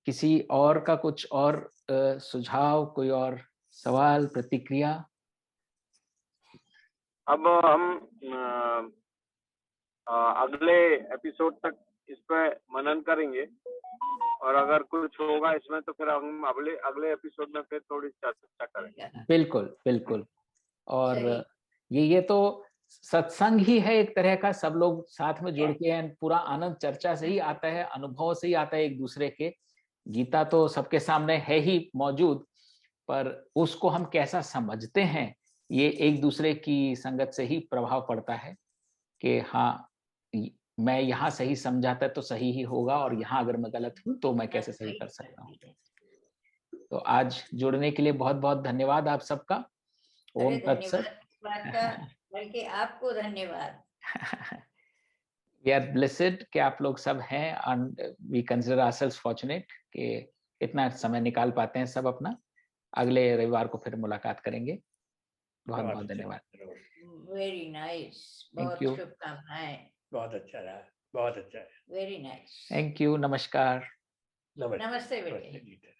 किसी और का कुछ और सुझाव, कोई और सवाल, प्रतिक्रिया? अब हम अगले एपिसोड तक इस पे मनन करेंगे, और अगर कुछ होगा इसमें तो फिर हम अगले एपिसोड में फिर थोड़ी चर्चा करेंगे। बिल्कुल बिल्कुल। और ये तो सत्संग ही है एक तरह का, सब लोग साथ में जुड़ के हैं, पूरा आनंद चर्चा से ही आता है, अनुभव से ही आता है एक दूसरे के। गीता तो सबके सामने है ही मौजूद, पर उसको हम कैसा समझते हैं, ये एक दूसरे की संगत से ही प्रभाव पड़ता है कि हाँ मैं यहाँ सही समझाता तो सही ही होगा, और यहाँ अगर मैं गलत हूं तो मैं कैसे सही कर सकता हूँ। तो आज जुड़ने के लिए बहुत बहुत धन्यवाद आप सबका। ओम तत्सत। बल्कि आपको धन्यवाद। We are blessed कि आप लोग सब हैं, and we consider ourselves fortunate कि इतना समय निकाल पाते हैं सब अपना। अगले रविवार को फिर मुलाकात करेंगे। बहुत बहुत धन्यवाद। Very nice. Thank you. शुभकामनाएं। बहुत अच्छा रहा, बहुत अच्छा है। Very nice. Thank you. नमस्कार। नमस्ते बेटे।